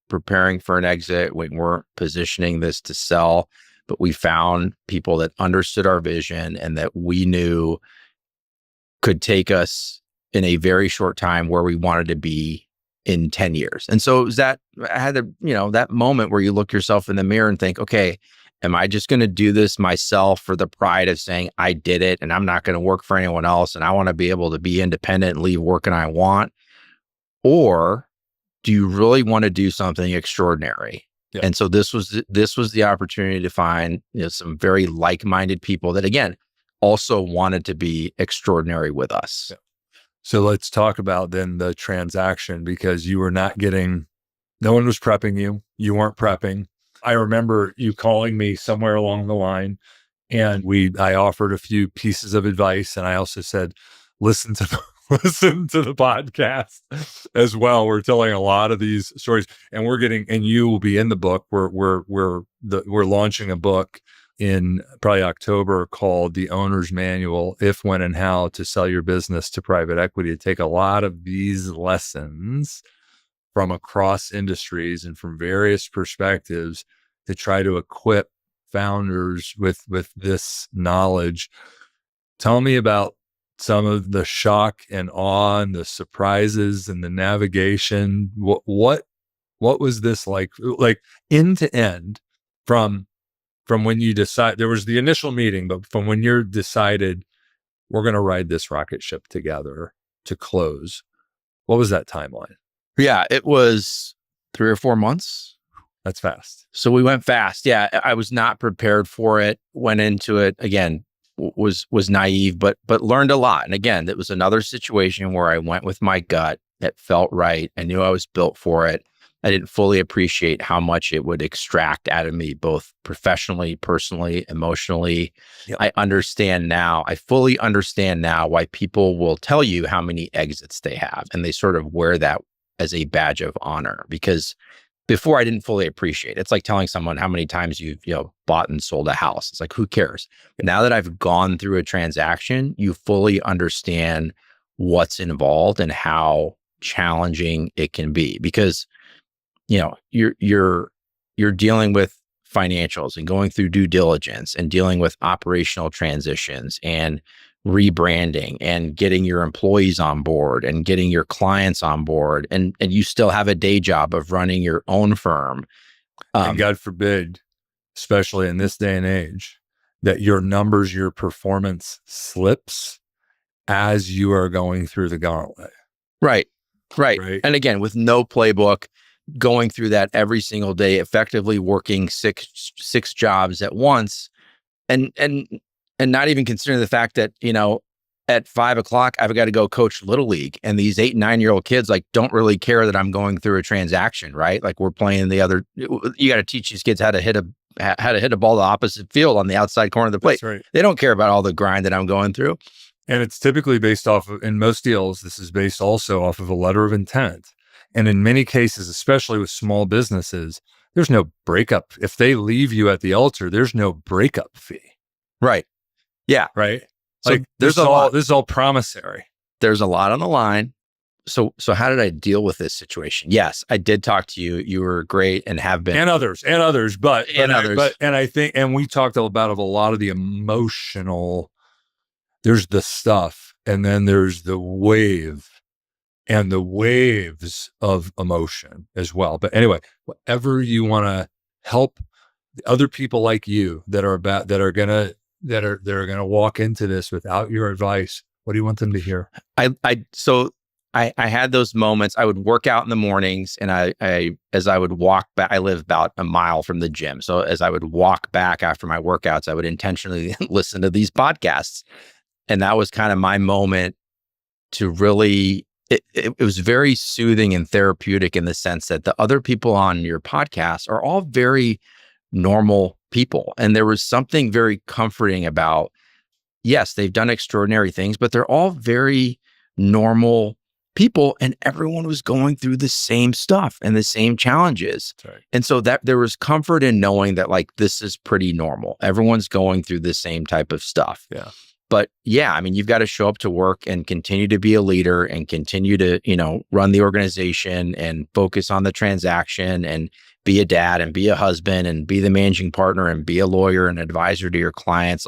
preparing for an exit. We weren't positioning this to sell, but we found people that understood our vision and that we knew could take us in a very short time where we wanted to be in 10 years. And so it was that I had that moment where you look yourself in the mirror and think, okay, am I just going to do this myself for the pride of saying I did it and I'm not going to work for anyone else and I want to be able to be independent and leave work when I want? Or do you really want to do something extraordinary? Yeah. And so this was the opportunity to find some very like-minded people that, again, also wanted to be extraordinary with us. Yeah. So let's talk about then the transaction, because you were not getting, no one was prepping you. You weren't prepping. I remember you calling me somewhere along the line, and I offered a few pieces of advice. And I also said, listen to listen to the podcast as well. We're telling a lot of these stories, and and you will be in the book. We're launching a book in probably October called The Owner's Manual: If, When, and How to Sell Your Business to Private Equity. To take a lot of these lessons from across industries and from various perspectives to try to equip founders with this knowledge. Tell me about some of the shock and awe and the surprises and the navigation. What was this like end to end, from when you decide, there was the initial meeting, but from when you're decided we're going to ride this rocket ship together to close, what was that timeline? Yeah, it was 3 or 4 months. That's fast. So we went fast. Yeah, I was not prepared for it. Went into it again, was naive, but learned a lot. And again, it was another situation where I went with my gut. It felt right. I knew I was built for it. I didn't fully appreciate how much it would extract out of me, both professionally, personally, emotionally. Yep. I understand now. I fully understand now why people will tell you how many exits they have, and they sort of wear that as a badge of honor, because before I didn't fully appreciate it. It's like telling someone how many times you've bought and sold a house. It's like, who cares? But now that I've gone through a transaction, you fully understand what's involved and how challenging it can be, because you're dealing with financials and going through due diligence and dealing with operational transitions and rebranding and getting your employees on board and getting your clients on board. And you still have a day job of running your own firm. And God forbid, especially in this day and age, that your numbers, your performance slips as you are going through the gauntlet. Right. And again, with no playbook, going through that every single day, effectively working six jobs at once, and not even considering the fact that, at 5 o'clock, I've got to go coach Little League. And these 8 and 9-year-old kids don't really care that I'm going through a transaction, right? Like, we're playing you got to teach these kids how to hit a ball the opposite field on the outside corner of the plate. That's right. They don't care about all the grind that I'm going through. And it's typically based off of, in most deals, this is based also off of a letter of intent. And in many cases, especially with small businesses, there's no breakup. If they leave you at the altar, there's no breakup fee. Right. Yeah. Right. So this is all promissory. There's a lot on the line. So how did I deal with this situation? Yes, I did talk to you. You were great and have been. And others. But I think, and we talked about a lot of the emotional, there's the stuff, and then there's the wave and the waves of emotion as well. But anyway, whatever you want to help other people like you that are going to walk into this without your advice, what do you want them to hear? I had those moments. I would work out in the mornings, and as I would walk back, I live about a mile from the gym. So as I would walk back after my workouts, I would intentionally listen to these podcasts. And that was kind of my moment to really, it was very soothing and therapeutic in the sense that the other people on your podcast are all very normal people. And there was something very comforting about, yes, they've done extraordinary things, but they're all very normal people, and everyone was going through the same stuff and the same challenges. That's right. And so that there was comfort in knowing that this is pretty normal. Everyone's going through the same type of stuff. Yeah. But yeah, I mean, you've got to show up to work and continue to be a leader and continue to, run the organization and focus on the transaction and be a dad and be a husband and be the managing partner and be a lawyer and advisor to your clients.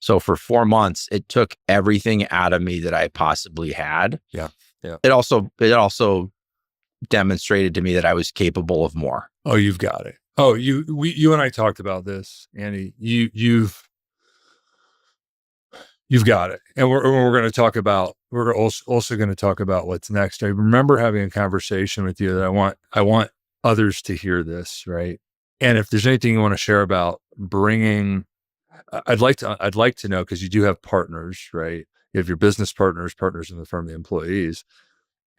So for 4 months, it took everything out of me that I possibly had. Yeah. It also demonstrated to me that I was capable of more. Oh, you've got it. Oh, you and I talked about this, Andy. You've got it. And we're going to talk about, we're also going to talk about what's next. I remember having a conversation with you that I want others to hear this, right? And if there's anything you want to share about bringing, I'd like to know, because you do have partners, right? You have your business partners in the firm, the employees.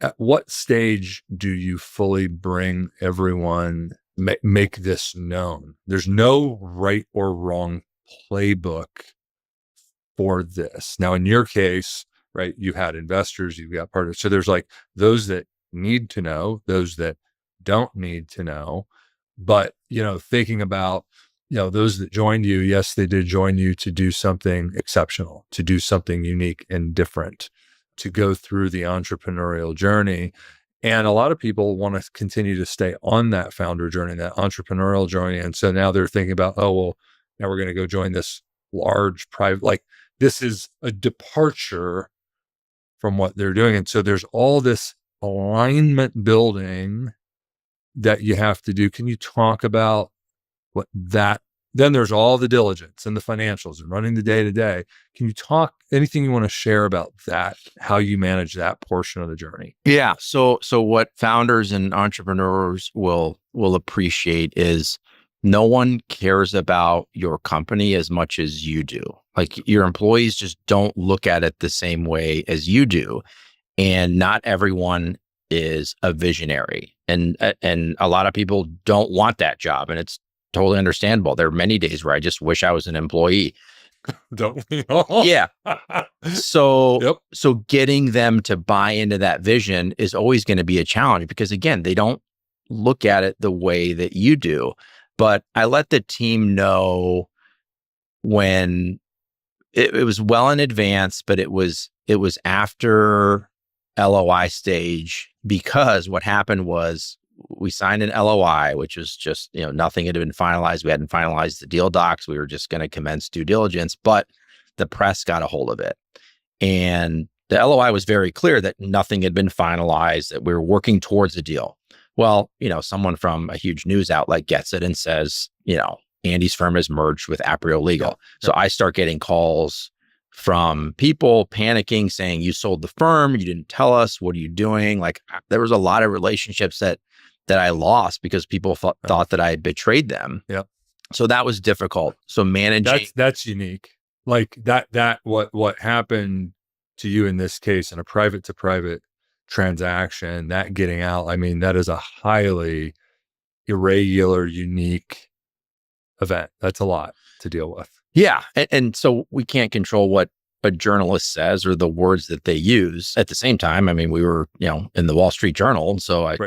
At what stage do you fully bring everyone, make this known? There's no right or wrong playbook for this. Now, in your case, right? You had investors, you've got partners. So there's like those that need to know, those that don't need to know. But, thinking about, those that joined you, yes, they did join you to do something exceptional, to do something unique and different, to go through the entrepreneurial journey. And a lot of people want to continue to stay on that founder journey, that entrepreneurial journey. And so now they're thinking about, oh, well, now we're going to go join this large private, like this is a departure from what they're doing. And so there's all this alignment building that you have to do. Can you talk about what that, then there's all the diligence and the financials and running the day to day. Can you talk anything you want to share about that, how you manage that portion of the journey? Yeah. So what founders and entrepreneurs will appreciate is no one cares about your company as much as you do. Like your employees just don't look at it the same way as you do. And not everyone is a visionary. And a lot of people don't want that job. And it's totally understandable. There are many days where I just wish I was an employee. Don't we all? Yeah. So, Yep. So getting them to buy into that vision is always going to be a challenge because again, they don't look at it the way that you do. But I let the team know when it was well in advance, but it was after LOI stage, because what happened was we signed an LOI, which was just, nothing had been finalized. We hadn't finalized the deal docs. We were just going to commence due diligence, but the press got a hold of it. And the LOI was very clear that nothing had been finalized, that we were working towards a deal. Well, someone from a huge news outlet gets it and says, Andy's firm has merged with Aprio Legal. Yeah. So I start getting calls from people panicking, saying, you sold the firm, you didn't tell us, what are you doing? Like there was a lot of relationships that I lost because people thought that I had betrayed them. Yeah. So that was difficult. So managing. That's unique. Like that what happened to you in this case in a private to private transaction, that getting out, I mean, that is a highly irregular, unique event. That's a lot to deal with. Yeah. And so we can't control what a journalist says or the words that they use. At the same time, I mean, we were, in the Wall Street Journal. So I'm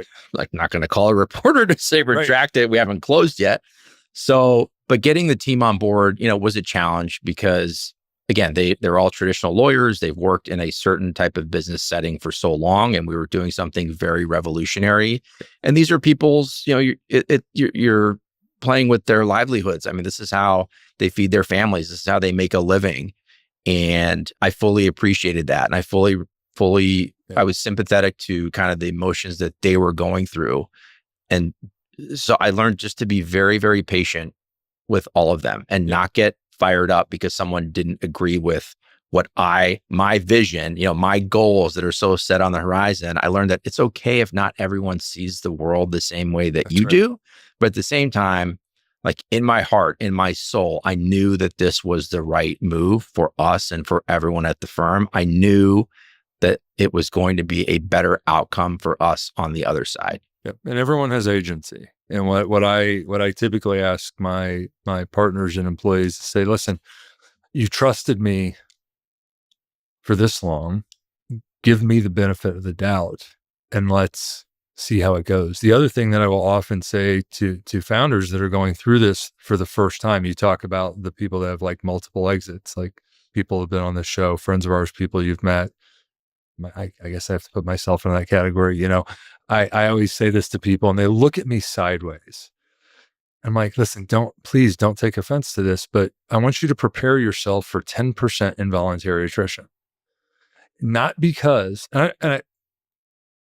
not going to call a reporter to say retract it. We haven't closed yet. So, but getting the team on board, was a challenge because again, they're all traditional lawyers. They've worked in a certain type of business setting for so long, and we were doing something very revolutionary. And these are people's, you're playing with their livelihoods. I mean, this is how they feed their families. This is how they make a living. And I fully appreciated that. And I fully, I was sympathetic to kind of the emotions that they were going through. And so I learned just to be very, very patient with all of them and not get fired up because someone didn't agree with my vision, my goals that are so set on the horizon. I learned that it's okay if not everyone sees the world the same way that you do. But at the same time, like in my heart, in my soul, I knew that this was the right move for us and for everyone at the firm. I knew that it was going to be a better outcome for us on the other side. Yep. And everyone has agency. And what I typically ask my partners and employees to say, listen, you trusted me for this long, give me the benefit of the doubt and let's see how it goes. The other thing that I will often say to founders that are going through this for the first time, you talk about the people that have like multiple exits, like people have been on this show, friends of ours, people you've met. I guess I have to put myself in that category. I always say this to people and they look at me sideways. I'm like, listen, please don't take offense to this, but I want you to prepare yourself for 10% involuntary attrition. Not because, it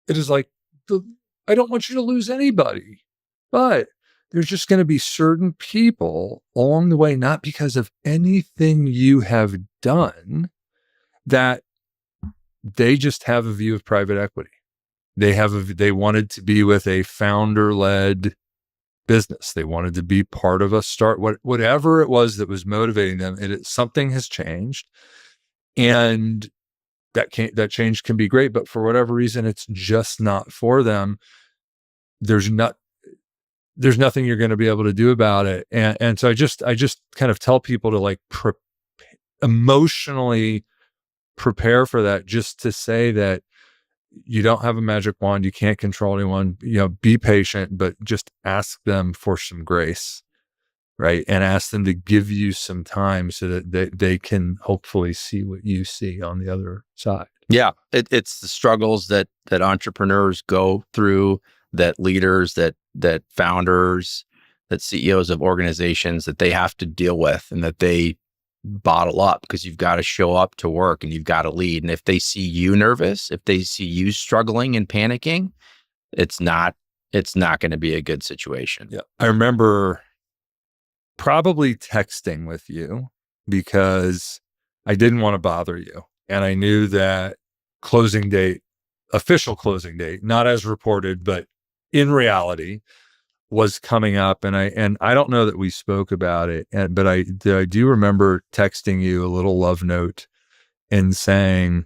is like, I don't want you to lose anybody, but there's just going to be certain people along the way, not because of anything you have done, that they just have a view of private equity. They wanted to be with a founder-led business. They wanted to be part of a whatever it was that was motivating them. Something has changed, and that change can be great, but for whatever reason, it's just not for them. There's nothing you're going to be able to do about it. And so I just kind of tell people to like emotionally prepare for that, just to say that you don't have a magic wand. You can't control anyone, be patient, but just ask them for some grace, right? And ask them to give you some time so that they can hopefully see what you see on the other side. Yeah. It's the struggles that entrepreneurs go through, that leaders, that founders, that CEOs of organizations, that they have to deal with, and that they bottle up, because you've got to show up to work and you've got to lead. And if they see you nervous, if they see you struggling and panicking, it's not going to be a good situation. Yeah. I remember probably texting with you because I didn't want to bother you. And I knew that official closing date, not as reported, but in reality, was coming up. And I don't know that we spoke about it, but I do remember texting you a little love note and saying,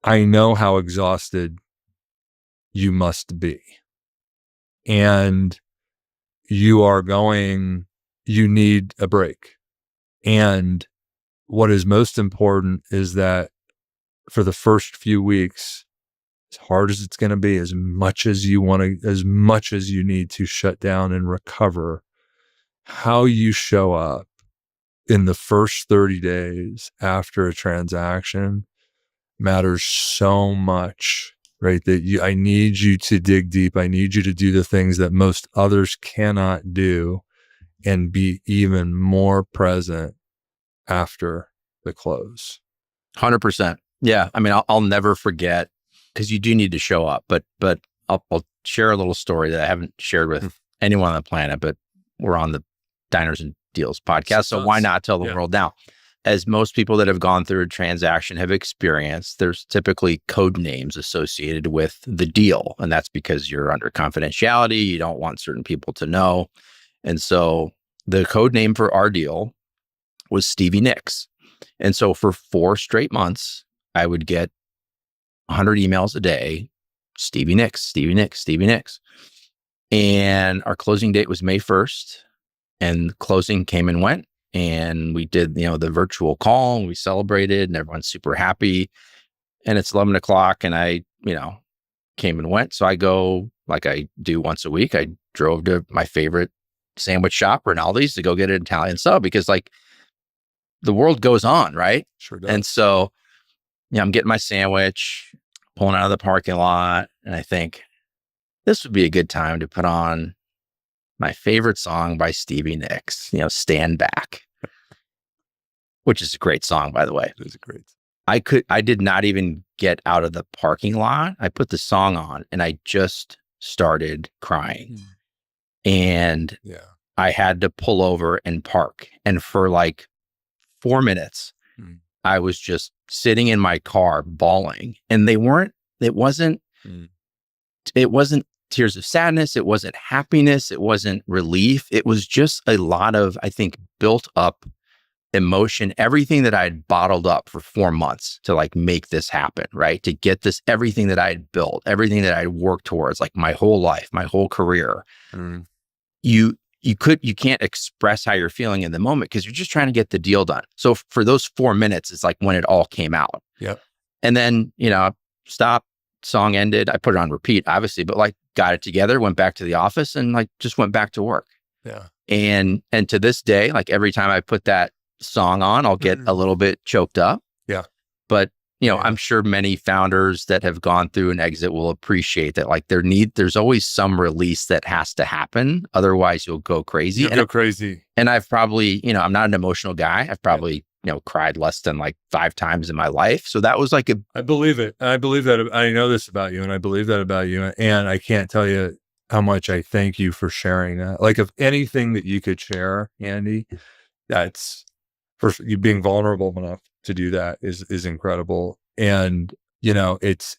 I know how exhausted you must be. And you need a break. And what is most important is that for the first few weeks, as hard as it's going to be, as much as you need to shut down and recover, how you show up in the first 30 days after a transaction matters so much, right? I need you to dig deep. I need you to do the things that most others cannot do, and be even more present after the close. 100%. Yeah. I mean, I'll never forget, because you do need to show up, but I'll share a little story that I haven't shared with anyone on the planet, but we're on the Diners and Deals podcast. So why not tell the world now? As most people that have gone through a transaction have experienced, there's typically code names associated with the deal. And that's because you're under confidentiality. You don't want certain people to know. And so the code name for our deal was Stevie Nicks. And so for 4 straight months, I would get 100 emails a day, Stevie Nicks, Stevie Nicks, Stevie Nicks. And our closing date was May 1st, and closing came and went. And we did, the virtual call, and we celebrated, and everyone's super happy. And it's 11 o'clock, and I, came and went. So I go, like I do once a week, I drove to my favorite sandwich shop, Rinaldi's, to go get an Italian sub, because the world goes on, right? Sure does. And so, I'm getting my sandwich, pulling out of the parking lot, and I think this would be a good time to put on my favorite song by Stevie Nicks, Stand Back, which is a great song, by the way. It is a great song. I did not even get out of the parking lot. I put the song on and I just started crying. And I had to pull over and park. And for 4 minutes, I was just sitting in my car bawling. And it wasn't tears of sadness. It wasn't happiness. It wasn't relief. It was just a lot of, I think, built up emotion, everything that I had bottled up for 4 months to make this happen, right? To get this, everything that I had built, everything that I had worked towards, my whole life, my whole career. You can't express how you're feeling in the moment because you're just trying to get the deal done. So for those 4 minutes, it's when it all came out. Yep. And then, stop, song ended. I put it on repeat, obviously, but got it together, went back to the office, and just went back to work. Yeah. And to this day, every time I put that song on, I'll get a little bit choked up. Yeah. But I'm sure many founders that have gone through an exit will appreciate that. There's always some release that has to happen. Otherwise you'll go crazy. You'll go crazy. And I've probably, I'm not an emotional guy. I've probably, cried less than 5 times in my life. So that was I believe it. I believe that. I know this about you, and I believe that about you. And I can't tell you how much I thank you for sharing that. If anything that you could share, Andy, that's first, you being vulnerable enough to do that is incredible. And, it's,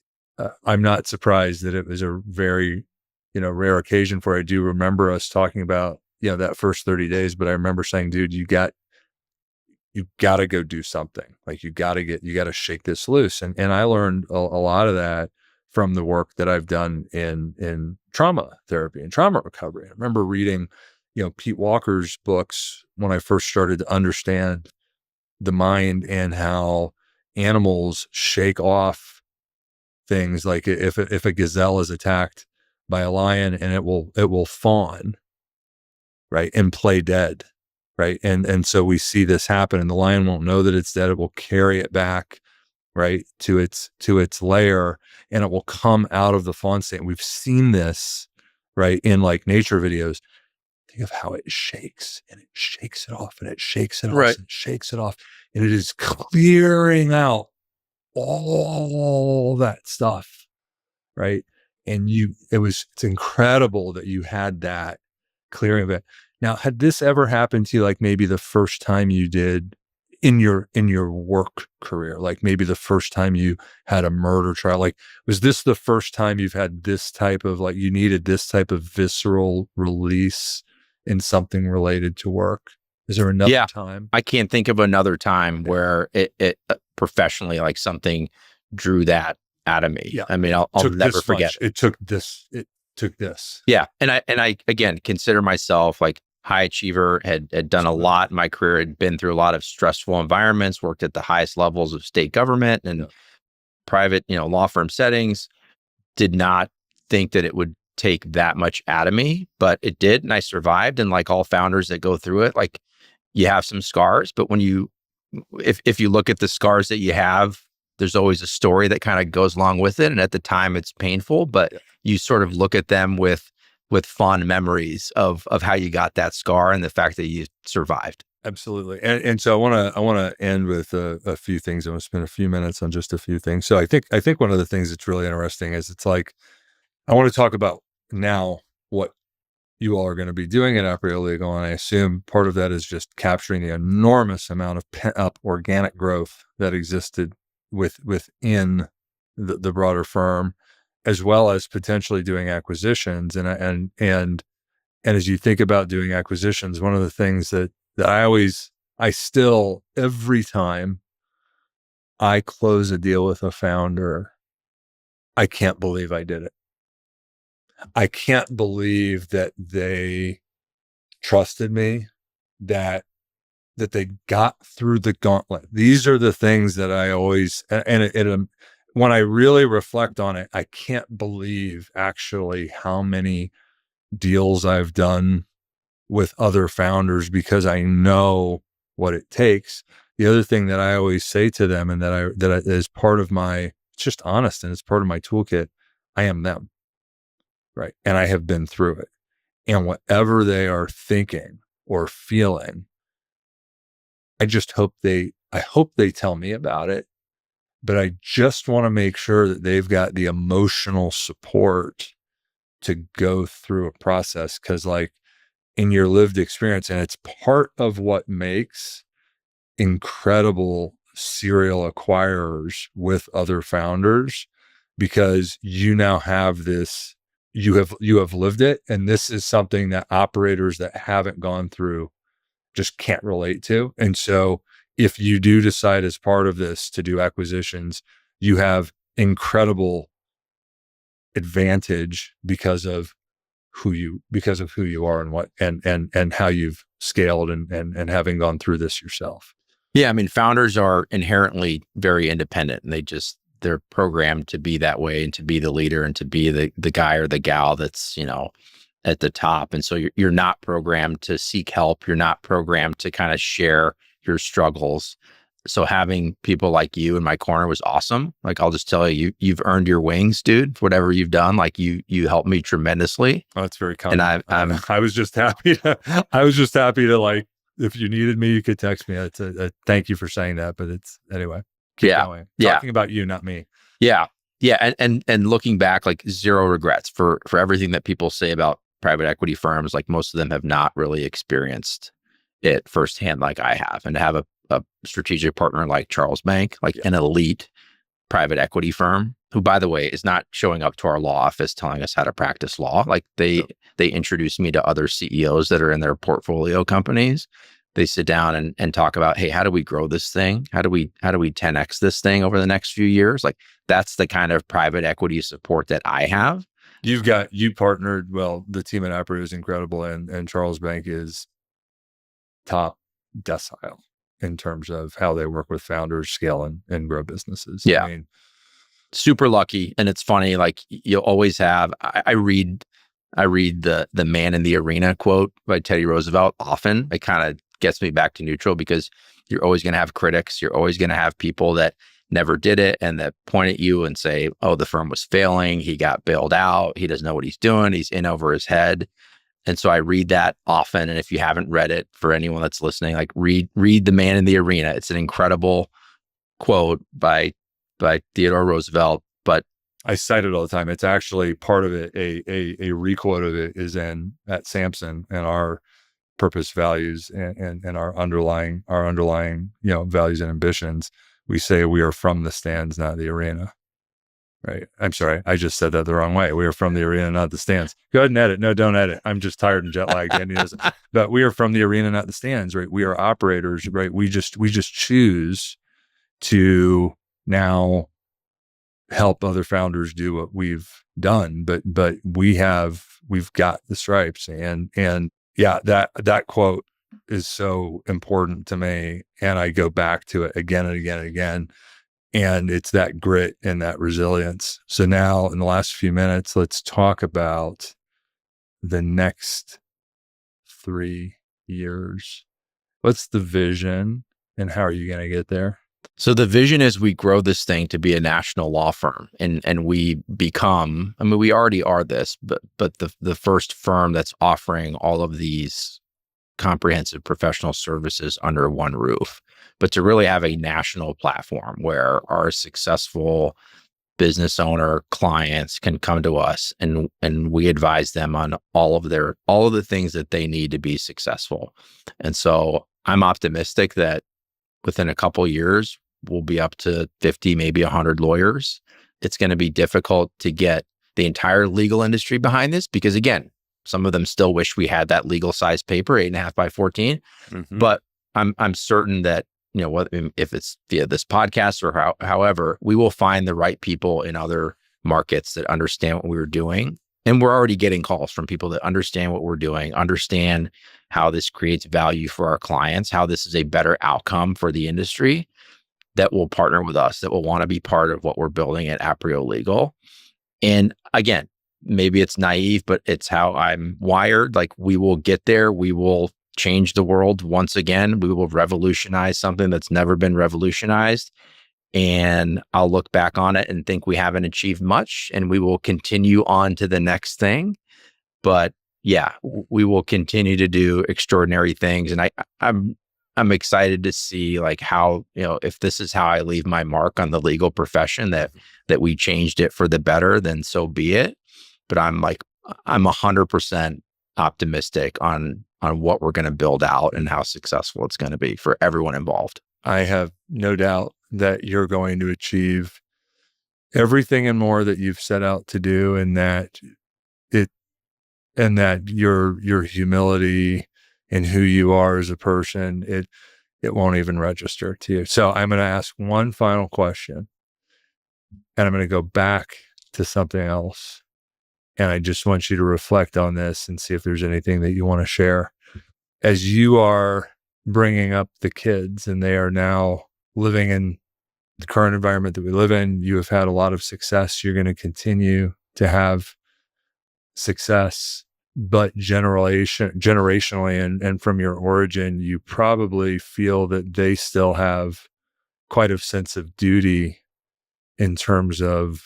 I'm not surprised that it was a very, rare occasion for it. I do remember us talking about, that first 30 days, but I remember saying, dude, you got to go do something. You got to shake this loose. And I learned a lot of that from the work that I've done in trauma therapy and trauma recovery. I remember reading, Pete Walker's books when I first started to understand the mind and how animals shake off things. Like if a gazelle is attacked by a lion, and it will fawn, right, and play dead, right, and so we see this happen, and the lion won't know that it's dead. It will carry it back, right, to its lair, and it will come out of the fawn state. We've seen this, right, in like nature videos. Think of how it shakes, and it shakes it off, and it shakes it off, Right. and it shakes it off, and it is clearing out all that stuff, right? And it's incredible that you had that clearing of it. Now, had this ever happened to you, like maybe the first time you did in your work career, like maybe the first time you had a murder trial, like was this the first time you've had this type of, like, you needed this type of visceral release in something related to work? Is there another time? I can't think of another time where it professionally, like, something drew that out of me. Yeah. I mean, I'll never forget it. It took this. Yeah. And I again consider myself like high achiever, had done a lot in my career, had been through a lot of stressful environments, worked at the highest levels of state government and private, law firm settings. Did not think that it would take that much out of me, but it did. And I survived. And like all founders that go through it, like, you have some scars, but if you look at the scars that you have, there's always a story that kind of goes along with it. And at the time it's painful, but you sort of look at them with fond memories of how you got that scar and the fact that you survived. Absolutely. And so I want to end with a few things. I want to spend a few minutes on just a few things. So I think one of the things that's really interesting is, it's like, I want to talk about now what you all are going to be doing at Aprio Legal. And I assume part of that is just capturing the enormous amount of pent up organic growth that existed within the broader firm, as well as potentially doing acquisitions. And as you think about doing acquisitions, one of the things that I still, every time I close a deal with a founder, I can't believe I did it. I can't believe that they trusted me, that they got through the gauntlet. These are the things that I always, when I really reflect on it, I can't believe actually how many deals I've done with other founders, because I know what it takes. The other thing that I always say to them, and that is part of my, it's just honest, and it's part of my toolkit, I am them. Right. And I have been through it. And whatever they are thinking or feeling, I hope they tell me about it, but I just want to make sure that they've got the emotional support to go through a process. Cause like, in your lived experience, and it's part of what makes incredible serial acquirers with other founders, because you now have this, you have lived it. And this is something that operators that haven't gone through just can't relate to. And so if you do decide as part of this to do acquisitions, you have incredible advantage because of who you are and what, and how you've scaled and having gone through this yourself. Yeah. I mean, founders are inherently very independent, and they're programmed to be that way and to be the leader and to be the guy or the gal that's, at the top. And so you're not programmed to seek help. You're not programmed to kind of share your struggles. So having people like you in my corner was awesome. Like, I'll just tell you've earned your wings, dude, for whatever you've done. Like, you helped me tremendously. Oh, that's very kind. And I was just happy to like, if you needed me, you could text me. It's a thank you for saying that, but it's anyway. Keep going. Talking about you, not me. Yeah. Yeah. And looking back, like, zero regrets for everything that people say about private equity firms. Like, most of them have not really experienced it firsthand like I have. And to have a strategic partner like Charles Bank, like an elite private equity firm, who, by the way, is not showing up to our law office telling us how to practice law. Like, they introduce me to other CEOs that are in their portfolio companies. They sit down and talk about, hey, how do we grow this thing? How do we 10x this thing over the next few years? Like, that's the kind of private equity support that I have. You partnered, well, the team at Aprio is incredible, and Charles Bank is top decile. in terms of how they work with founders, scale and grow businesses. Yeah. I mean, super lucky. And it's funny, like you'll always have, I read the man in the arena quote by Teddy Roosevelt often. It kind of gets me back to neutral because you're always going to have critics. You're always going to have people that never did it and that point at you and say, oh, the firm was failing. He got bailed out. He doesn't know what he's doing. He's in over his head. And so I read that often. And if you haven't read it, for anyone that's listening, like read The Man in the Arena. It's an incredible quote by Theodore Roosevelt. But I cite it all the time. It's actually part of it. A requote of it is at Samson and our purpose, values, and our underlying values and ambitions. We say we are from the stands, not the arena. Right. I'm sorry. I just said that the wrong way. We are from the arena, not the stands. Go ahead and edit. No, don't edit. I'm just tired and jet lagged. Andy doesn't. But we are from the arena, not the stands. Right. We are operators. Right. We just choose to now help other founders do what we've done. But we've got the stripes and yeah, that quote is so important to me. And I go back to it again and again and again. And it's that grit and that resilience. So now in the last few minutes, let's talk about the next 3 years. What's the vision and how are you going to get there? So the vision is we grow this thing to be a national law firm and we become, I mean, we already are this, but the first firm that's offering all of these comprehensive professional services under one roof, but to really have a national platform where our successful business owner clients can come to us and we advise them on all of the things that they need to be successful. And so I'm optimistic that within a couple years, we'll be up to 50, maybe 100 lawyers. It's going to be difficult to get the entire legal industry behind this because, again, some of them still wish we had that legal size paper, 8.5 by 14. Mm-hmm. But I'm certain that, if it's via this podcast or however, we will find the right people in other markets that understand what we're doing. And we're already getting calls from people that understand what we're doing, understand how this creates value for our clients, how this is a better outcome for the industry, that will partner with us, that will want to be part of what we're building at Aprio Legal. And again, maybe it's naive, but it's how I'm wired. Like we will get there. We will change the world once again. We will revolutionize something that's never been revolutionized. And I'll look back on it and think we haven't achieved much and we will continue on to the next thing. But yeah, we will continue to do extraordinary things. And I'm excited to see like how, if this is how I leave my mark on the legal profession, that we changed it for the better, then so be it. But I'm 100% optimistic on what we're going to build out and how successful it's going to be for everyone involved. I have no doubt that you're going to achieve everything and more that you've set out to do, and that your humility and who you are as a person, it won't even register to you. So I'm going to ask one final question, and I'm going to go back to something else. And I just want you to reflect on this and see if there's anything that you want to share. As you are bringing up the kids and they are now living in the current environment that we live in, you have had a lot of success. You're going to continue to have success, but generationally and from your origin, you probably feel that they still have quite a sense of duty in terms of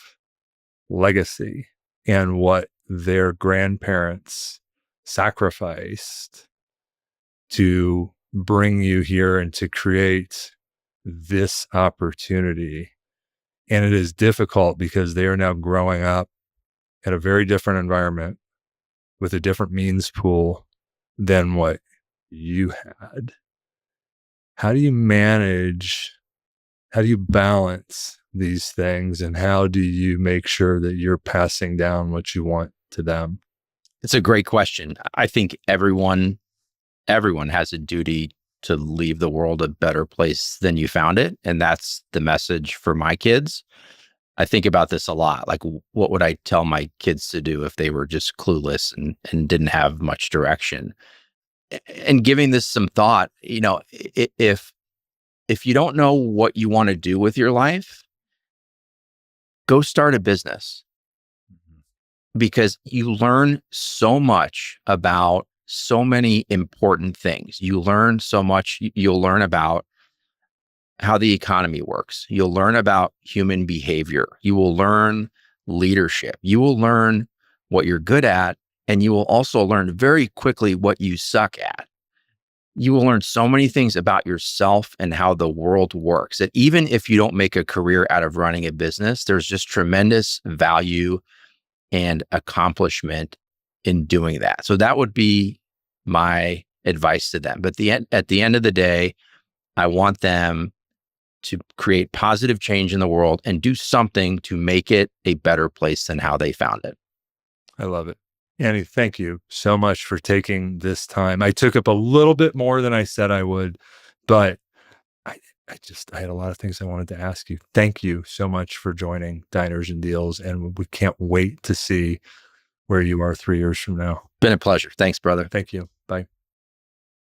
legacy and what their grandparents sacrificed to bring you here and to create this opportunity. And it is difficult because they are now growing up in a very different environment with a different means pool than what you had. How do you balance these things, and how do you make sure that you're passing down what you want to them? It's a great question. I think everyone has a duty to leave the world a better place than you found it. And that's the message for my kids. I think about this a lot. Like, what would I tell my kids to do if they were just clueless and didn't have much direction? And giving this some thought, if if you don't know what you want to do with your life, go start a business, because you learn so much about so many important things. You learn so much. You'll learn about how the economy works. You'll learn about human behavior. You will learn leadership. You will learn what you're good at, and you will also learn very quickly what you suck at. You will learn so many things about yourself and how the world works that even if you don't make a career out of running a business, there's just tremendous value and accomplishment in doing that. So that would be my advice to them. But at the end of the day, I want them to create positive change in the world and do something to make it a better place than how they found it. I love it. Andy, thank you so much for taking this time. I took up a little bit more than I said I would, but I had a lot of things I wanted to ask you. Thank you so much for joining Diners and Deals, and we can't wait to see where you are 3 years from now. Been a pleasure. Thanks, brother. Thank you.